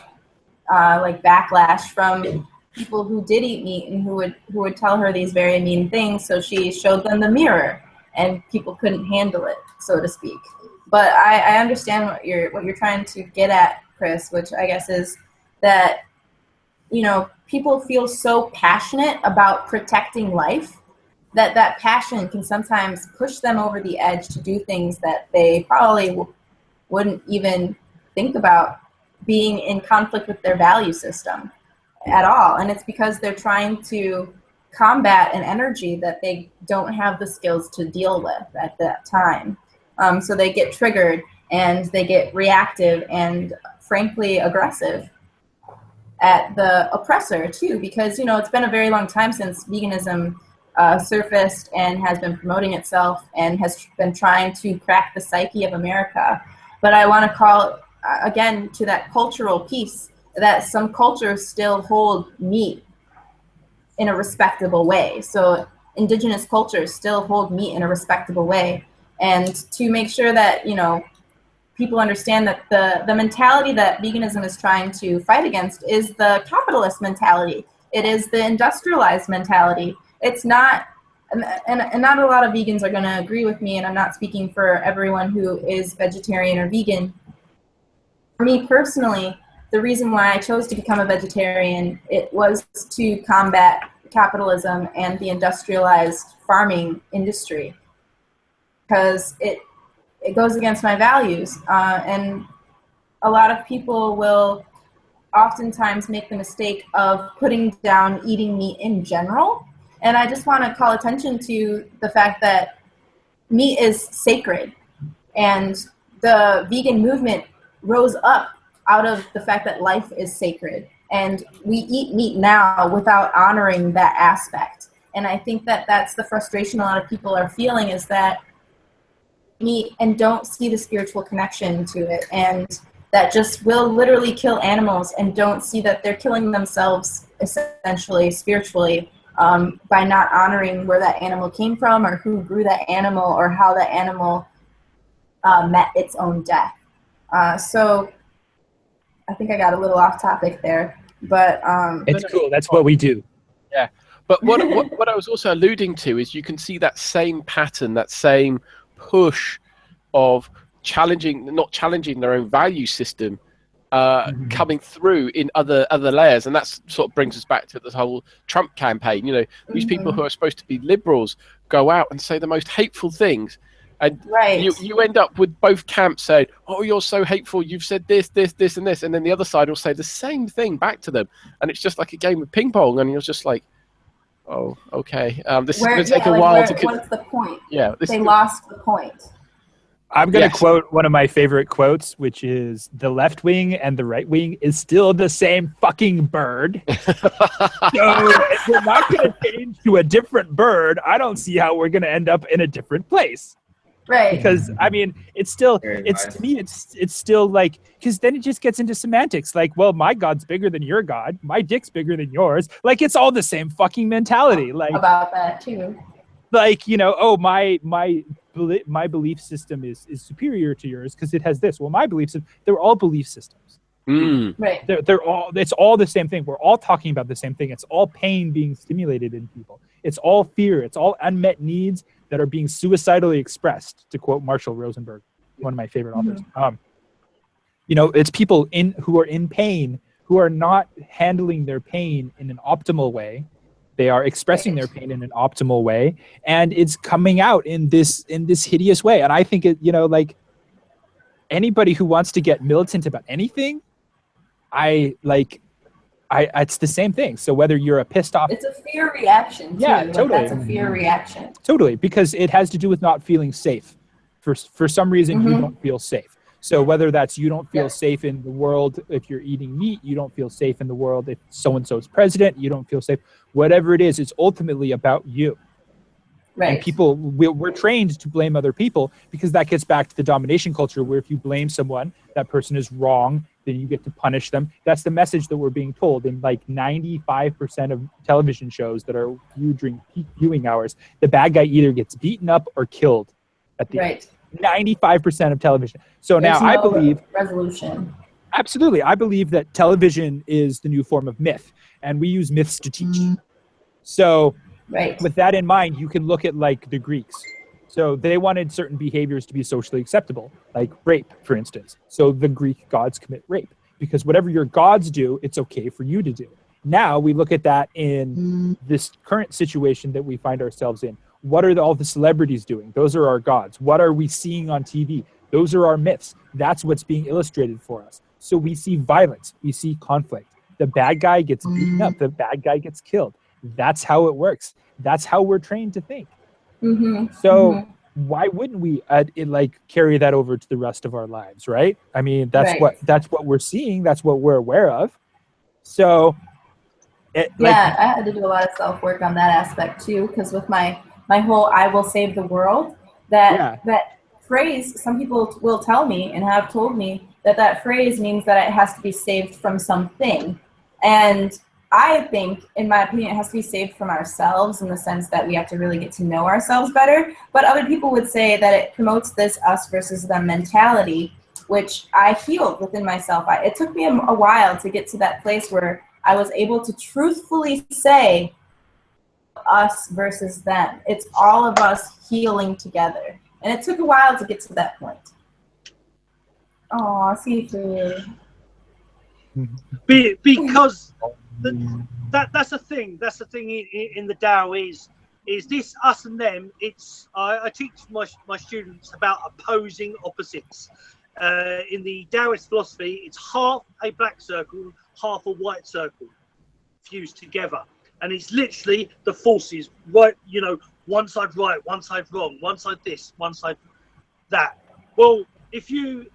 backlash from people who did eat meat and who would tell her these very mean things. So she showed them the mirror, and people couldn't handle it, so to speak. But I understand what you're trying to get at, Chris, which I guess is that people feel so passionate about protecting life that passion can sometimes push them over the edge to do things that they probably wouldn't even think about being in conflict with their value system at all. And it's because they're trying to combat an energy that they don't have the skills to deal with at that time. So they get triggered and they get reactive and frankly aggressive at the oppressor too, because it's been a very long time since veganism surfaced and has been promoting itself and has been trying to crack the psyche of America. But I want to call, again, to that cultural piece, that some cultures still hold meat in a respectable way. So indigenous cultures still hold meat in a respectable way. And to make sure that, you know, people understand that the mentality that veganism is trying to fight against is the capitalist mentality. It is the industrialized mentality. It's not, and not a lot of vegans are going to agree with me, and I'm not speaking for everyone who is vegetarian or vegan. For me personally, the reason why I chose to become a vegetarian, it was to combat capitalism and the industrialized farming industry, because it goes against my values. And a lot of people will oftentimes make the mistake of putting down eating meat in general. And I just want to call attention to the fact that meat is sacred. And the vegan movement rose up out of the fact that life is sacred. And we eat meat now without honoring that aspect. And I think that that's the frustration a lot of people are feeling, is that meat and don't see the spiritual connection to it. And that just will literally kill animals and don't see that they're killing themselves essentially spiritually by not honoring where that animal came from or who grew that animal or how that animal met its own death. So I think I got a little off topic there, but it's cool. That's what we do. Yeah. But what I was also alluding to is you can see that same pattern, that same push of not challenging their own value system coming through in other layers. And that sort of brings us back to this whole Trump campaign. You know, these people who are supposed to be liberals go out and say the most hateful things. And you end up with both camps saying, oh, you're so hateful, you've said this, and this. And then the other side will say the same thing back to them. And it's just like a game of ping pong. And you're just like, oh, okay. This is going to take a while to... What's the point? Yeah, they lost the point. I'm going to quote one of my favorite quotes, which is, the left wing and the right wing is still the same fucking bird. So if we're not going to change to a different bird, I don't see how we're going to end up in a different place. Right. Because, I mean, it's still, to me, it's still like, because then it just gets into semantics. Like, well, my God's bigger than your God. My dick's bigger than yours. Like, it's all the same fucking mentality. Like, about that too. Like, you know, oh, my belief system is superior to yours because it has this. Well, my belief system, they're all belief systems. Right. It's all the same thing. We're all talking about the same thing. It's all pain being stimulated in people. It's all fear. It's all unmet needs that are being suicidally expressed, to quote Marshall Rosenberg, one of my favorite authors. You know, it's people who are in pain, who are not handling their pain in an optimal way. They are expressing their pain in an optimal way, and it's coming out in this hideous way. And I think it, you know, like, anybody who wants to get militant about anything, it's the same thing. So whether you're a pissed off, it's a fear reaction too. Yeah, totally. Like, that's a fear reaction. Totally, because it has to do with not feeling safe. For some reason, you don't feel safe. So whether that's you don't feel safe in the world if you're eating meat, you don't feel safe in the world if so-and-so's president, you don't feel safe. Whatever it is, it's ultimately about you. Right. And people, we're trained to blame other people because that gets back to the domination culture where if you blame someone, that person is wrong, then you get to punish them. That's the message that we're being told in like 95% of television shows that are viewed during peak viewing hours. The bad guy either gets beaten up or killed at the end. 95% of television. So there's now I believe resolution. Absolutely. I believe that television is the new form of myth, and we use myths to teach. So with that in mind, you can look at like the Greeks. So they wanted certain behaviors to be socially acceptable, like rape, for instance. So the Greek gods commit rape because whatever your gods do, it's okay for you to do. Now we look at that in this current situation that we find ourselves in. What are all the celebrities doing? Those are our gods. What are we seeing on TV? Those are our myths. That's what's being illustrated for us. So we see violence. We see conflict. The bad guy gets beaten up. The bad guy gets killed. That's how it works. That's how we're trained to think. So why wouldn't we carry that over to the rest of our lives, right? I mean, that's what we're seeing. That's what we're aware of. So Yeah, I had to do a lot of self-work on that aspect too, because with my whole "I will save the world," that phrase, some people will tell me and have told me that phrase means that it has to be saved from something, and I think, in my opinion, it has to be saved from ourselves in the sense that we have to really get to know ourselves better. But other people would say that it promotes this us versus them mentality, which I healed within myself. It took me a while to get to that place where I was able to truthfully say us versus them. It's all of us healing together. And it took a while to get to that point. Aw, Sifu. Because that's the thing. That's the thing in the Tao is this us and them. It's I teach my students about opposing opposites. In the Taoist philosophy, it's half a black circle, half a white circle fused together, and it's literally the forces, right? You know, one side right, one side wrong, one side this, one side that. Well, if you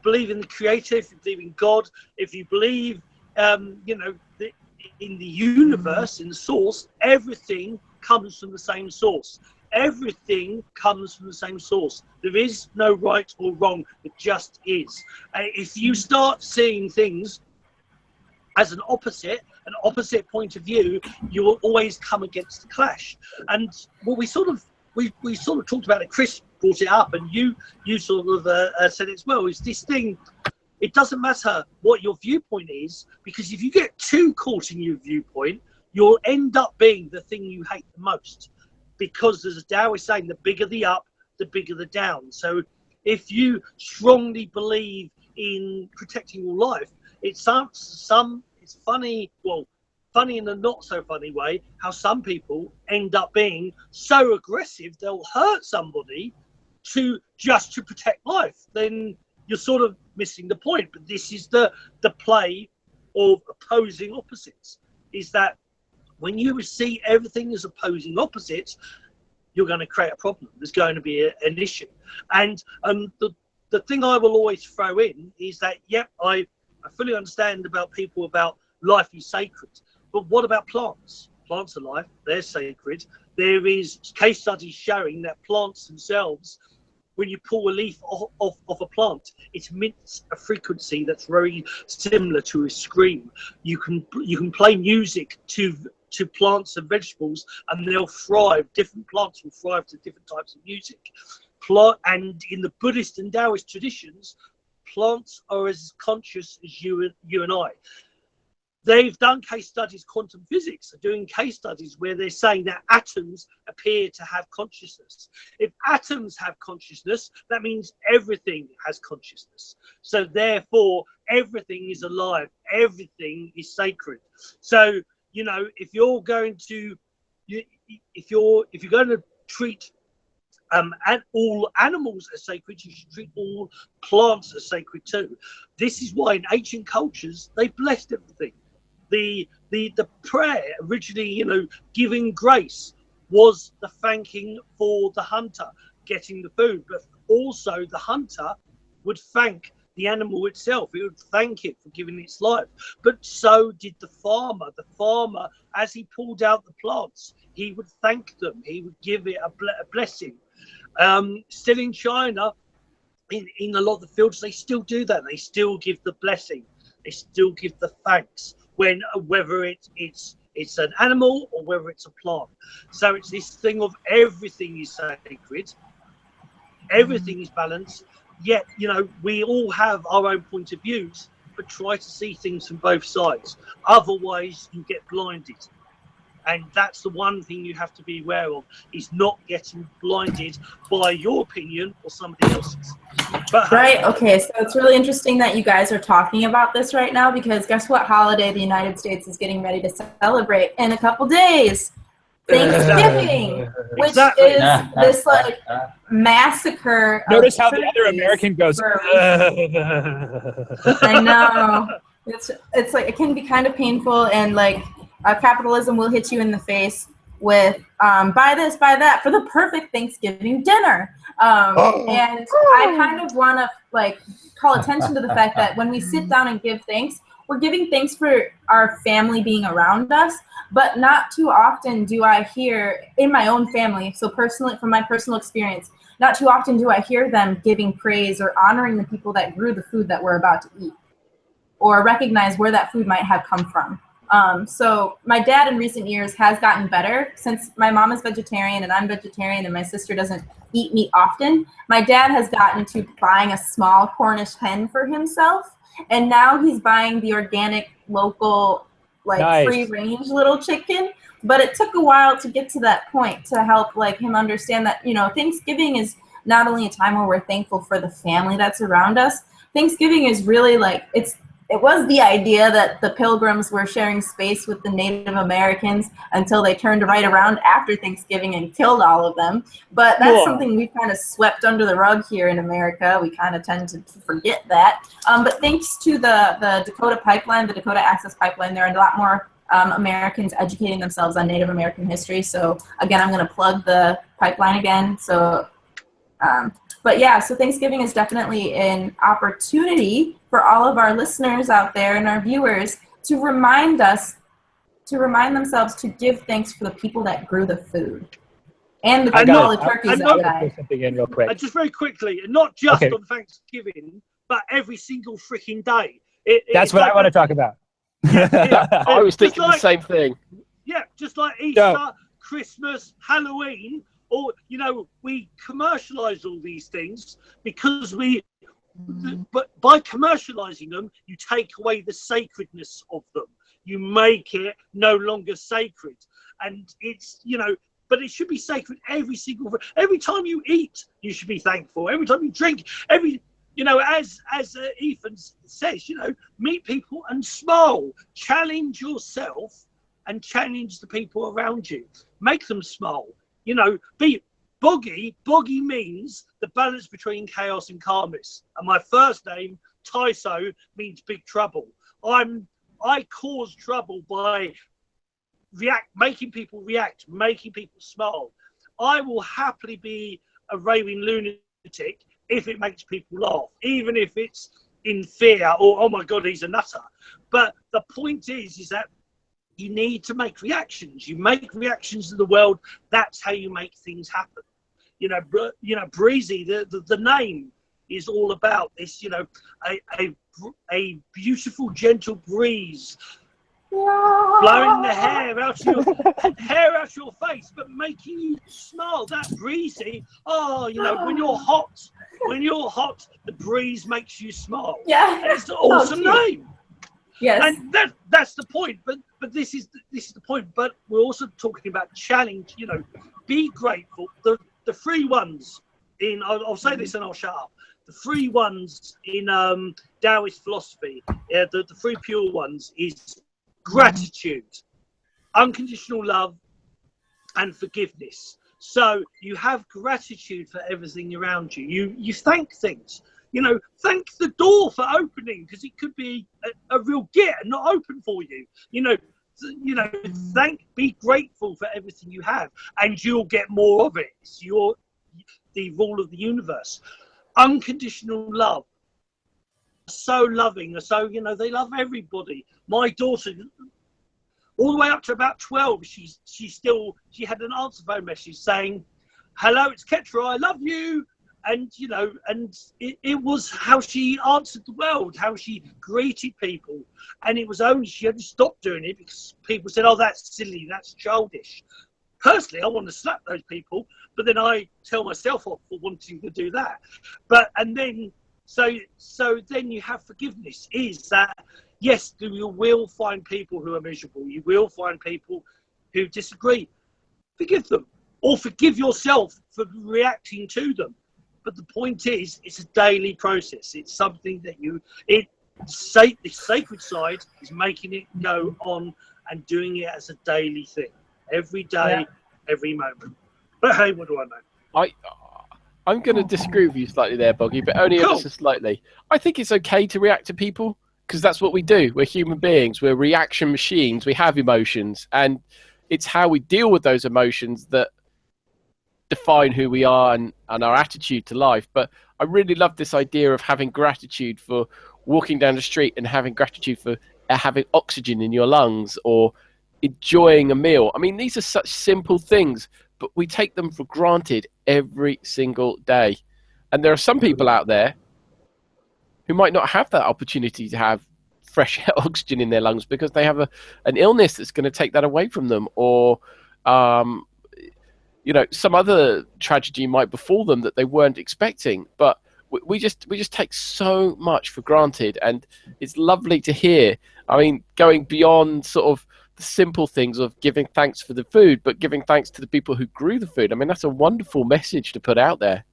believe in the Creator, if you believe in God, if you believe in the universe, in the source, everything comes from the same source. Everything comes from the same source. There is no right or wrong. It just is. If you start seeing things as an opposite point of view, you will always come against the clash. And what we sort of talked about it. Chris brought it up, and you sort of said it as well. Is this thing? It doesn't matter what your viewpoint is, because if you get too caught in your viewpoint, you'll end up being the thing you hate the most. Because as Tao is saying, the bigger the up, the bigger the down. So if you strongly believe in protecting your life, it's funny, well, funny in a not so funny way, how some people end up being so aggressive they'll hurt somebody to protect life. Then you're sort of missing the point. But this is the play of opposing opposites, is that when you see everything as opposing opposites, you're going to create a problem. There's going to be an issue. And the thing I will always throw in is that, yep, I fully understand about people about life is sacred. But what about plants? Plants are life. They're sacred. There is case studies showing that plants themselves, when you pull a leaf off a plant, it emits a frequency that's very similar to a scream. You can play music to plants and vegetables, and they'll thrive. Different plants will thrive to different types of music. And in the Buddhist and Taoist traditions, plants are as conscious as you and I. They've done case studies, quantum physics are doing case studies where they're saying that atoms appear to have consciousness. If atoms have consciousness, that means everything has consciousness. So therefore, everything is alive. Everything is sacred. So, if you're going to treat all animals as sacred, you should treat all plants as sacred too. This is why in ancient cultures they blessed everything. The prayer originally, giving grace, was the thanking for the hunter getting the food, but also the hunter would thank the animal itself. He would thank it for giving its life. But so did the farmer. The farmer, as he pulled out the plants, he would thank them. He would give it a blessing. Still in China, in a lot of the fields, they still do that. They still give the blessing. They still give the thanks, whether it's an animal or whether it's a plant. So it's this thing of everything is sacred, everything is balanced. Yet, we all have our own point of views, but try to see things from both sides. Otherwise, you get blinded. And that's the one thing you have to be aware of, is not getting blinded by your opinion or somebody else's. Right, okay, so it's really interesting that you guys are talking about this right now, because guess what holiday the United States is getting ready to celebrate in a couple days? Thanksgiving, which is this massacre. Notice how the other American goes. I know. It's like, it can be kind of painful, and capitalism will hit you in the face with buy this, buy that for the perfect Thanksgiving dinner. And I kind of want to call attention to the fact that when we sit down and give thanks, we're giving thanks for our family being around us, but not too often do I hear in my own family, so personally, from my personal experience, not too often do I hear them giving praise or honoring the people that grew the food that we're about to eat, or recognize where that food might have come from. So my dad in recent years has gotten better. Since my mom is vegetarian and I'm vegetarian and my sister doesn't eat meat often, my dad has gotten to buying a small Cornish hen for himself. And now he's buying the organic, local, like Nice. free range little chicken. But it took a while to get to that point to help like him understand that, you know, Thanksgiving is not only a time where we're thankful for the family that's around us. Thanksgiving is really like, it was the idea that the Pilgrims were sharing space with the Native Americans until they turned right around after Thanksgiving and killed all of them. But that's something we've kind of swept under the rug here in America. We kind of tend to forget that. But thanks to the Dakota Pipeline, the Dakota Access Pipeline, there are a lot more Americans educating themselves on Native American history. So again, I'm going to plug the pipeline again. So but yeah, so Thanksgiving is definitely an opportunity for all of our listeners out there and our viewers to remind themselves to give thanks for the people that grew the food and all the turkeys that died. Something in real quick. Just very quickly, not just on Thanksgiving, but every single freaking day. That's what I want to talk about. I was thinking the same thing. Yeah, just like Easter, Christmas, Halloween. Or, you know, we commercialize all these things because but by commercializing them, you take away the sacredness of them. You make it no longer sacred. And it's, you know, but it should be sacred every time you eat, you should be thankful. Every time you drink, you know, as Ethan says, you know, meet people and smile. Challenge yourself and challenge the people around you. Make them smile. You know, be Boggie. Boggie means the balance between chaos and calmness. And my first name, Tyso, means big trouble. I cause trouble by making people react, making people smile. I will happily be a raving lunatic if it makes people laugh, even if it's in fear or, oh my God, he's a nutter. But the point is that you need to make reactions. You make reactions to the world. That's how you make things happen. You know, Breezy. The name is all about this. You know, a beautiful, gentle breeze blowing the hair out of your face, but making you smile. That Breezy. Oh, you know, when you're hot, the breeze makes you smile. Yeah, and it's an awesome name. Yes, and that's the point. But this is the point. But we're also talking about challenge. You know, be grateful. The three ones in I'll say this and I'll shut up. The three ones in Taoist philosophy, the three pure ones is gratitude, unconditional love, and forgiveness. So you have gratitude for everything around you. You thank things. You know, thank the door for opening because it could be a real git and not open for you. You know, be grateful for everything you have, and you'll get more of it. It's the rule of the universe. Unconditional love. So loving, so you know they love everybody. My daughter, all the way up to about 12, she had an answer phone message saying, "Hello, it's Ketra. I love you." And, you know, and it was how she answered the world, how she greeted people. And it was she only stopped doing it because people said, oh, that's silly, that's childish. Personally, I want to slap those people, but then I tell myself off for wanting to do that. So then you have forgiveness, is that, yes, you will find people who are miserable. You will find people who disagree. Forgive them, or forgive yourself for reacting to them. But the point is, it's a daily process. It's something that the sacred side is making it go on and doing it as a daily thing. Every day, every moment. But hey, what do I know? I'm going to disagree with you slightly there, Boggie, but only ever so slightly. I think it's okay to react to people because that's what we do. We're human beings. We're reaction machines. We have emotions. And it's how we deal with those emotions that define who we are and our attitude to life. But I really love this idea of having gratitude for walking down the street and having gratitude for having oxygen in your lungs or enjoying a meal. I mean, these are such simple things, but we take them for granted every single day. And there are some people out there who might not have that opportunity to have fresh oxygen in their lungs because they have an illness that's going to take that away from them, or you know, some other tragedy might befall them that they weren't expecting. But we just take so much for granted, and it's lovely to hear. I mean, going beyond sort of the simple things of giving thanks for the food, but giving thanks to the people who grew the food. I mean, that's a wonderful message to put out there.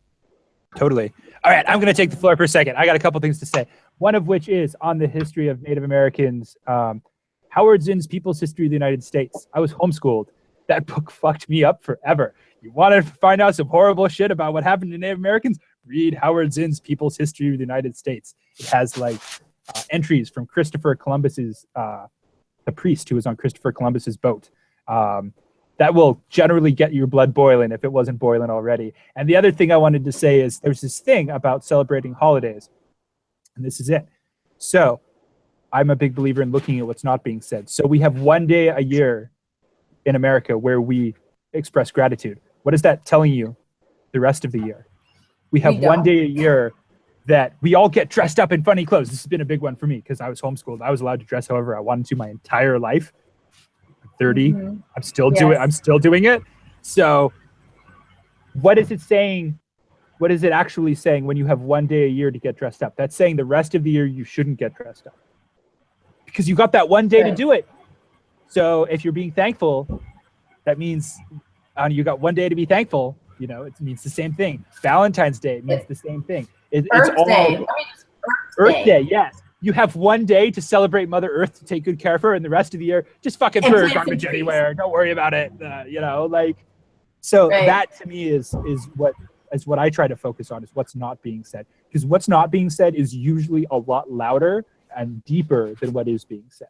Totally. All right, I'm going to take the floor for a second. I got a couple things to say. One of which is on the history of Native Americans. Howard Zinn's People's History of the United States. I was homeschooled. That book fucked me up forever. You want to find out some horrible shit about what happened to Native Americans? Read Howard Zinn's People's History of the United States. It has like entries from Christopher Columbus's, the priest who was on Christopher Columbus's boat. That will generally get your blood boiling if it wasn't boiling already. And the other thing I wanted to say is there's this thing about celebrating holidays, and this is it. So I'm a big believer in looking at what's not being said. So we have one day a year in America where we express gratitude. What is that telling you the rest of the year? We have one day a year that we all get dressed up in funny clothes. This has been a big one for me because I was homeschooled. I was allowed to dress however I wanted to my entire life. 30. Mm-hmm. I'm still doing it. So what is it saying? What is it actually saying when you have one day a year to get dressed up? That's saying the rest of the year you shouldn't get dressed up because you got that one day to do it. So if you're being thankful, that means you got one day to be thankful. You know, it means the same thing. Valentine's Day means the same thing. It's all Earth Day. Yes. You have one day to celebrate Mother Earth, to take good care of her, and the rest of the year, just fucking throw your garbage anywhere. Don't worry about it. You know, like, so that to me is what I try to focus on, is what's not being said. Because what's not being said is usually a lot louder and deeper than what is being said.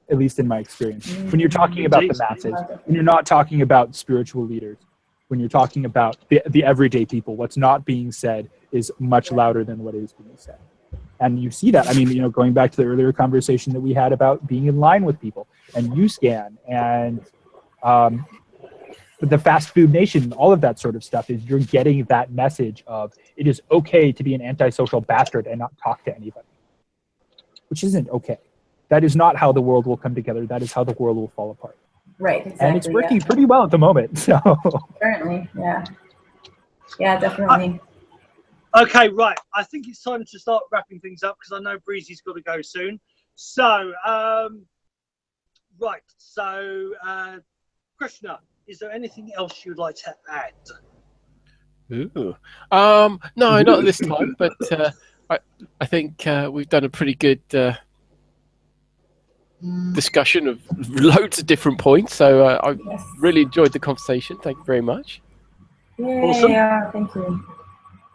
At least in my experience. When you're talking about the masses, when you're not talking about spiritual leaders, when you're talking about the everyday people, what's not being said is much louder than what is being said. And you see that. I mean, you know, going back to the earlier conversation that we had about being in line with people, and U-Scan, and the fast food nation, all of that sort of stuff, is you're getting that message of it is okay to be an antisocial bastard and not talk to anybody, which isn't okay. That is not how the world will come together. That is how the world will fall apart. Right, exactly. And it's working pretty well at the moment. So apparently, yeah, definitely. Okay, right. I think it's time to start wrapping things up because I know Breezy's got to go soon. So, right. So, Krishna, is there anything else you'd like to add? Ooh. No, not at this time. But I think we've done a pretty good discussion of loads of different points. So I really enjoyed the conversation. Thank you very much. Awesome. Yeah, thank you.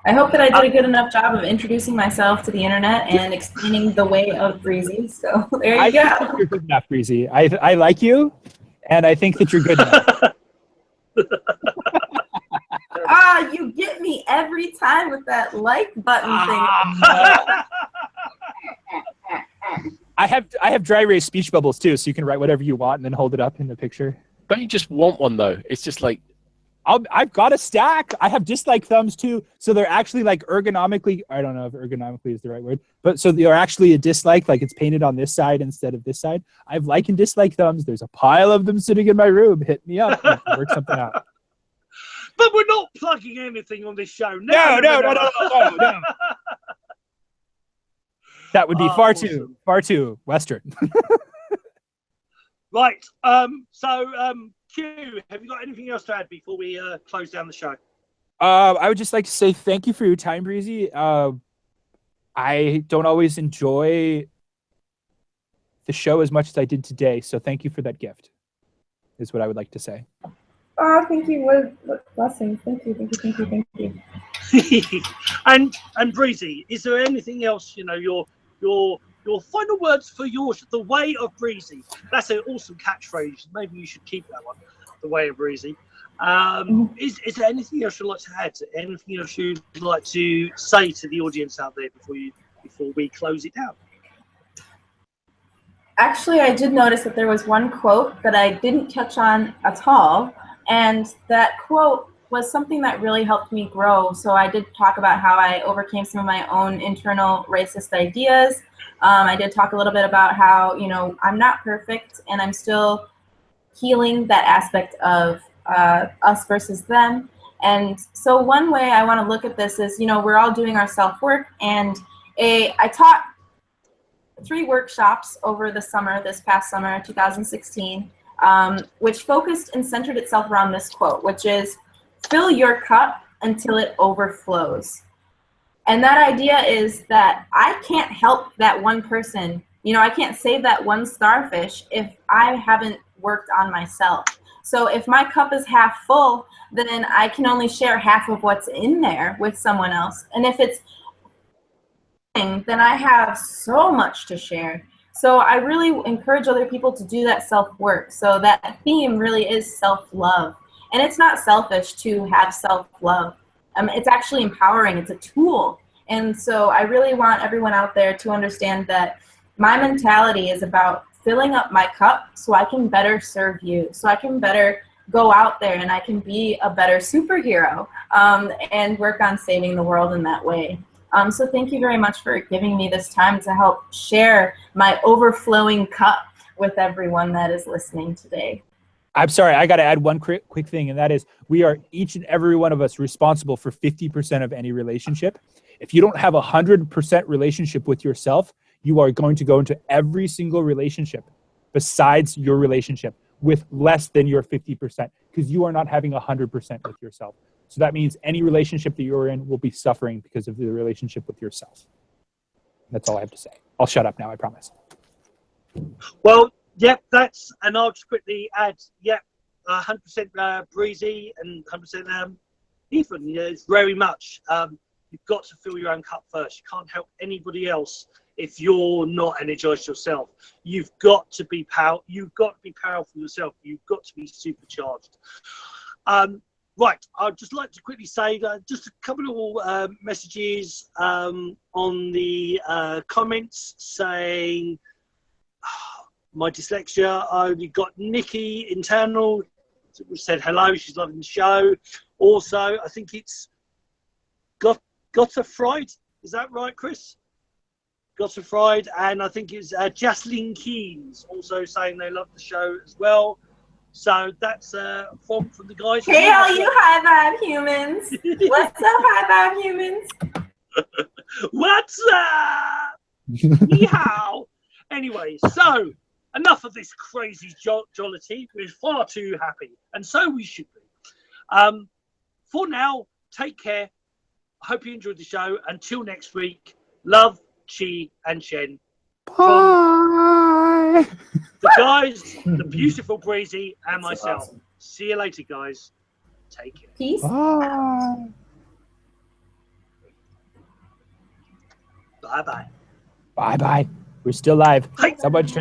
I hope that I did a good enough job of introducing myself to the internet and explaining the way of Breezy. So there you go. I think you're good enough, Breezy. I like you, and I think that you're good enough. You get me every time with that like button thing. I have dry erase speech bubbles too, so you can write whatever you want and then hold it up in the picture. Don't you just want one though? It's just like, I've got a stack. I have dislike thumbs too. So they're actually like ergonomically, I don't know if ergonomically is the right word, but so they're actually a dislike, like it's painted on this side instead of this side. I have like and dislike thumbs. There's a pile of them sitting in my room. Hit me up. Work something out. But we're not plugging anything on this show. No. That would be far too Western. Right. Q, have you got anything else to add before we close down the show? I would just like to say thank you for your time, Breezy. I don't always enjoy the show as much as I did today, so thank you for that gift, is what I would like to say. Oh, thank you. What blessings. Thank you. And Breezy, is there anything else, you know, your final words for the way of Breezy? That's an awesome catchphrase. Maybe you should keep that one, the way of Breezy. Is there anything else you'd like to add? Anything else you'd like to say to the audience out there before we close it down? Actually, I did notice that there was one quote that I didn't touch on at all, and that quote was something that really helped me grow. So I did talk about how I overcame some of my own internal racist ideas. I did talk a little bit about how, you know, I'm not perfect and I'm still healing that aspect of us versus them. And so one way I want to look at this is, you know, we're all doing our self-work, and I taught 3 workshops over the summer, this past summer, 2016, which focused and centered itself around this quote, which is, fill your cup until it overflows. And that idea is that I can't help that one person. You know, I can't save that one starfish if I haven't worked on myself. So if my cup is half full, then I can only share half of what's in there with someone else. And if it's then I have so much to share. So I really encourage other people to do that self-work. So that theme really is self-love. And it's not selfish to have self-love. It's actually empowering. It's a tool. And so I really want everyone out there to understand that my mentality is about filling up my cup so I can better serve you, so I can better go out there and I can be a better superhero and work on saving the world in that way. So thank you very much for giving me this time to help share my overflowing cup with everyone that is listening today. I'm sorry, I got to add one quick thing, and that is we are each and every one of us responsible for 50% of any relationship. If you don't have 100% relationship with yourself, you are going to go into every single relationship besides your relationship with less than your 50% because you are not having 100% with yourself. So that means any relationship that you're in will be suffering because of the relationship with yourself. That's all I have to say. I'll shut up now, I promise. Well, yep, and I'll just quickly add, 100% Breezy and 100% Ethan. You know, it's very much, you've got to fill your own cup first. You can't help anybody else if you're not energized yourself. You've got to be powerful yourself. You've got to be supercharged. Right, I'd just like to quickly say just a couple of messages on the comments saying, my dyslexia. I only got Nikki internal, who said hello, she's loving the show. Also, I think it's Gottfried, is that right, Chris? Gottfried, and I think it's Jaslyn Keynes also saying they love the show as well. So that's from the guys. Hey, all you high vibe humans. What's up, high vibe humans? What's up? Ni hao. Anyway, so enough of this crazy jollity. We're far too happy, and so we should be. For now, take care. I hope you enjoyed the show. Until next week, love, chi, and Shen. Bye. The guys, the beautiful Breezy, and myself. Awesome. See you later, guys. Take care. Peace. Bye. Bye-bye. Bye-bye. We're still live. Hi. Someone's